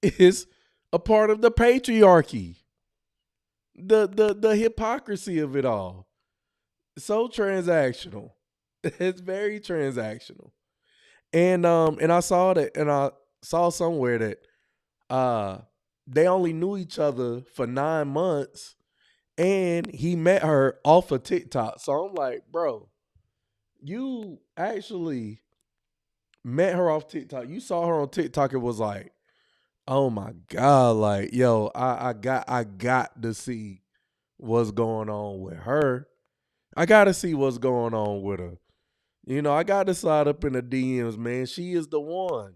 is a part of the patriarchy. The hypocrisy of it all. So transactional. It's very transactional. And I saw that, and I saw somewhere that they only knew each other for 9 months, and he met her off of TikTok. So I'm like, bro, you actually met her off TikTok. You saw her on TikTok. It was like, oh my God, like, yo, I got to see what's going on with her. I got to see what's going on with her. I got to slide up in the DMs, man. She is the one.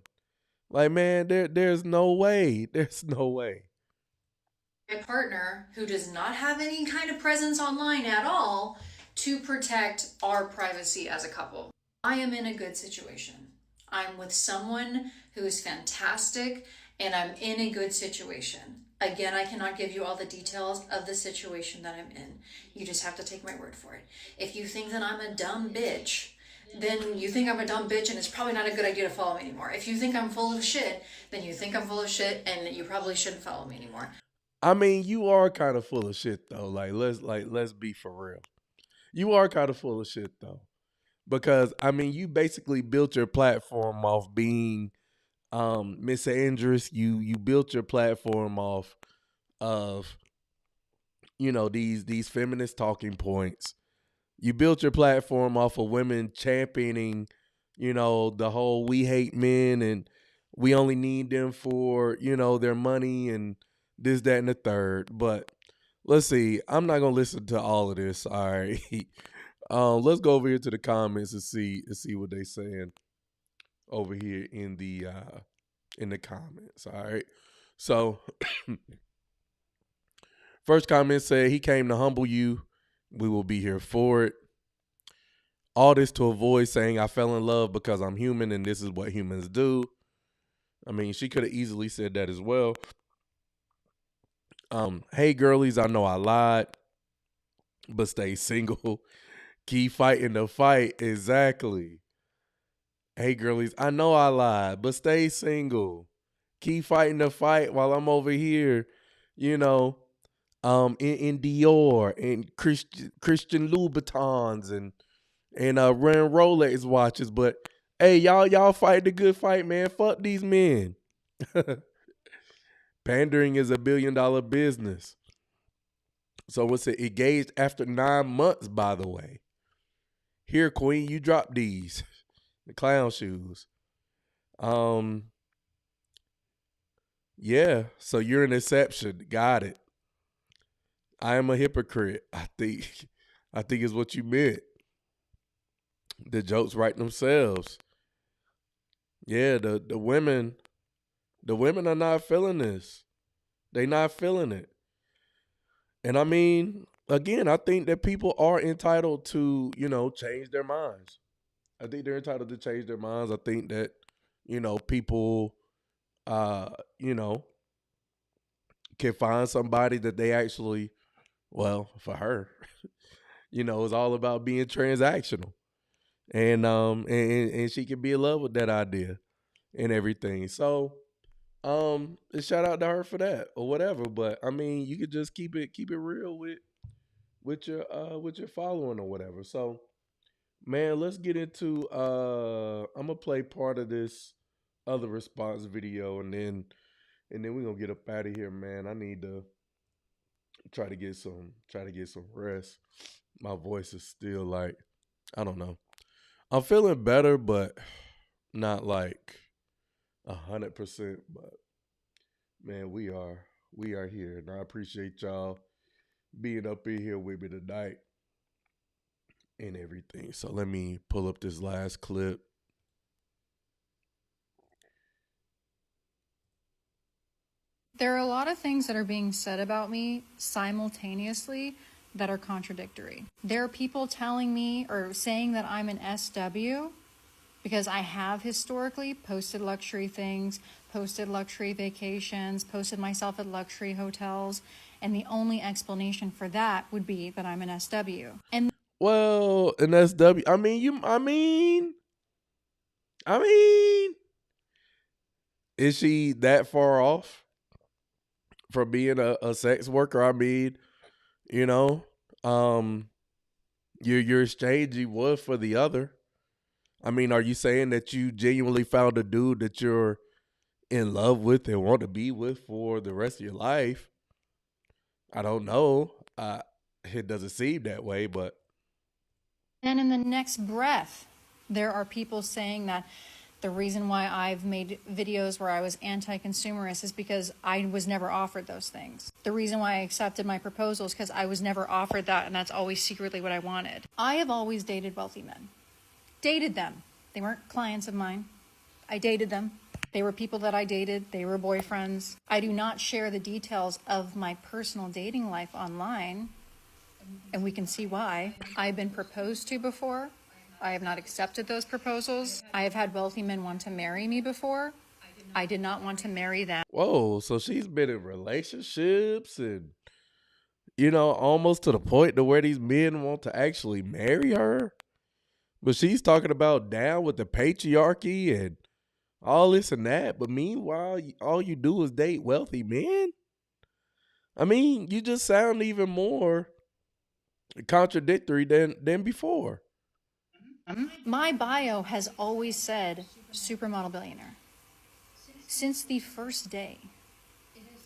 Like, man, there's no way. There's no way. My partner, who does not have any kind of presence online at all, to protect our privacy as a couple. I am in a good situation. I'm with someone who is fantastic, and I'm in a good situation. Again, I cannot give you all the details of the situation that I'm in. You just have to take my word for it. If you think that I'm a dumb bitch then you think I'm a dumb bitch and it's probably not a good idea to follow me anymore. If you think I'm full of shit, then you think I'm full of shit and you probably shouldn't follow me anymore. I mean, you are kind of full of shit though. Let's be for real. You are kind of full of shit though. Because I mean, you basically built your platform off being misandrous. You built your platform off of these feminist talking points. You built your platform off of women championing, the whole we hate men and we only need them for, their money and this, that, and the third. But let's see. I'm not gonna listen to all of this. All right. Let's go over here to the comments and see what they saying over here in the comments. All right. So first comment said, he came to humble you. We will be here for it. All this to avoid saying I fell in love because I'm human and this is what humans do. I mean, she could have easily said that as well. Hey girlies, I know I lied, but stay single. Keep fighting the fight. Exactly. Hey girlies, I know I lied, but stay single. Keep fighting the fight while I'm over here, in Dior and Christian Louboutins and run Rolex watches. But hey, y'all fight the good fight, man. Fuck these men. Pandering is $1 billion business. So what's it? Engaged after 9 months, by the way. Here, queen, you drop these. The clown shoes. Yeah, so you're an exception. Got it. I am a hypocrite. I think is what you meant. The jokes write themselves. Yeah, the women are not feeling this. They not feeling it. And I mean, again, I think that people are entitled to, change their minds. I think they're entitled to change their minds. I think that, people, can find somebody that they actually, well, for her, it's all about being transactional. And she can be in love with that idea and everything. So, shout out to her for that or whatever. But I mean, you could just keep it real with your following or whatever. So, man, let's get into I'm gonna play part of this other response video and then we're gonna get up out of here, man. I need to try to get some rest. My voice is still like, I don't know. I'm feeling better, but not like 100%. But man, we are here, and I appreciate y'all being up in here with me tonight and everything. So let me pull up this last clip. There are a lot of things that are being said about me simultaneously that are contradictory. There are people telling me or saying that I'm an SW because I have historically posted luxury things, posted luxury vacations, posted myself at luxury hotels, and the only explanation for that would be that I'm an SW. And well, an SW, I mean, is she that far off from being a sex worker? I mean, your exchanging one for the other. I mean, are you saying that you genuinely found a dude that you're in love with and want to be with for the rest of your life? I don't know. It doesn't seem that way, but. then in the next breath, there are people saying that the reason why I've made videos where I was anti-consumerist is because I was never offered those things. The reason why I accepted my proposal is because I was never offered that, and that's always secretly what I wanted. I have always dated wealthy men. Dated them. They weren't clients of mine. I dated them. They were people that I dated. They were boyfriends. I do not share the details of my personal dating life online, and we can see why. I've been proposed to before. I have not accepted those proposals. I have had wealthy men want to marry me before. I did not want to marry them. Whoa, so she's been in relationships and, almost to the point to where these men want to actually marry her. But she's talking about down with the patriarchy and all this and that. But meanwhile, all you do is date wealthy men. I mean, you just sound even more contradictory than before. My bio has always said supermodel billionaire. Since the first day,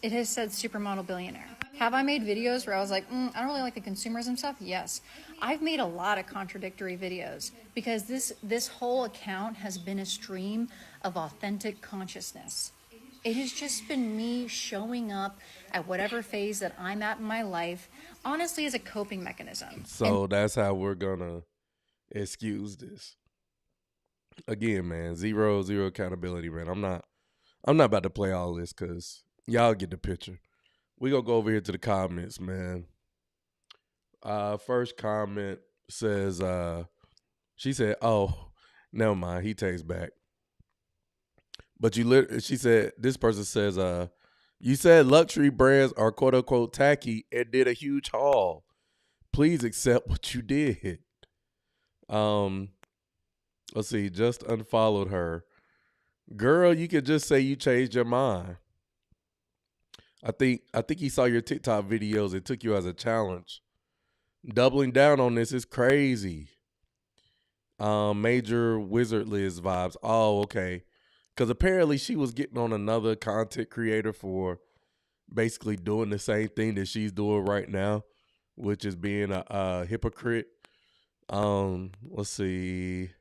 it has said supermodel billionaire. Have I made videos where I was like, I don't really like the consumerism stuff? Yes. I've made a lot of contradictory videos because this whole account has been a stream of authentic consciousness. It has just been me showing up at whatever phase that I'm at in my life, honestly, as a coping mechanism. So that's how we're gonna excuse this. Again, man, zero accountability, man. I'm not about to play all this because y'all get the picture. We gonna go over here to the comments, man. First comment says, she said, "Oh, never mind." He takes back. But she said, this person says, you said luxury brands are quote unquote tacky and did a huge haul. Please accept what you did. Let's see, just unfollowed her. Girl, you could just say you changed your mind. I think he saw your TikTok videos and took you as a challenge. Doubling down on this is crazy. Major Wizard Liz vibes. Oh, okay. Because apparently she was getting on another content creator for basically doing the same thing that she's doing right now, which is being a hypocrite. Let's see.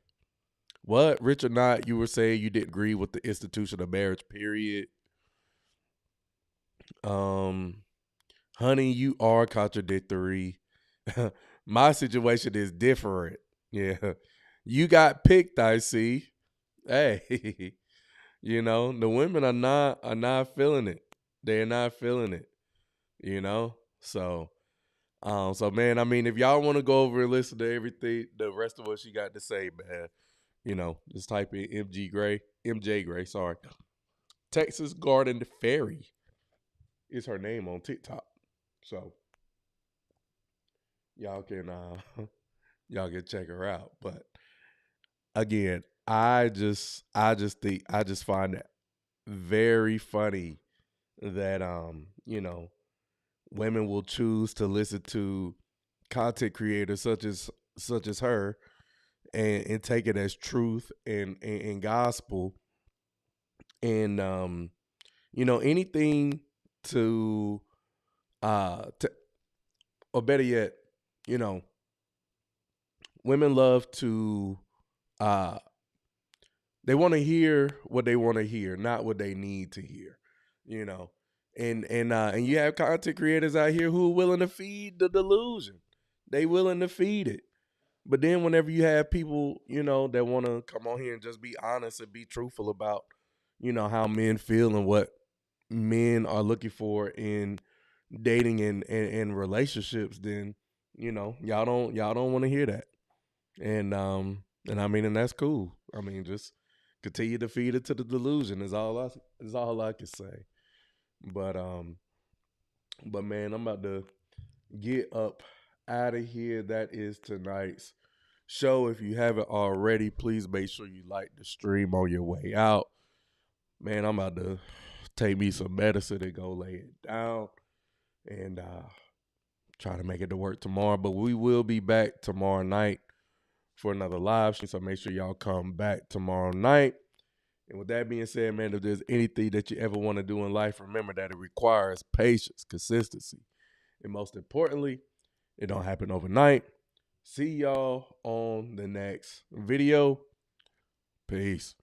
What, Rich or not, you were saying you didn't agree with the institution of marriage, period. Honey, you are contradictory. My situation is different. Yeah. You got picked, I see. Hey. You know, the women are not feeling it. They're not feeling it. You know? So man, I mean, if y'all want to go over and listen to everything the rest of what she got to say, man, you know, just type in MJ Gray, sorry. Texas Garden Fairy is her name on TikTok. So y'all can check her out. But again, I just find it very funny that you know, women will choose to listen to content creators such as her and take it as truth and gospel, and you know, anything to or better yet, you know, women love to they want to hear what they want to hear, not what they need to hear, you know. And you have content creators out here who are willing to feed the delusion. They willing to feed it. But then whenever you have people, you know, that want to come on here and just be honest and be truthful about, you know, how men feel and what men are looking for in dating and relationships, then, you know, y'all don't want to hear that. And I mean, and that's cool. I mean, just continue to feed it to the delusion is all I can say. But man, I'm about to get up out of here. That is tonight's show. If you haven't already, please make sure you like the stream on your way out. Man, I'm about to take me some medicine and go lay it down and try to make it to work tomorrow. But we will be back tomorrow night for another live stream, so make sure y'all come back tomorrow night. And with that being said, man, if there's anything that you ever want to do in life, remember that it requires patience, consistency, and most importantly, it don't happen overnight. See y'all on the next video. Peace.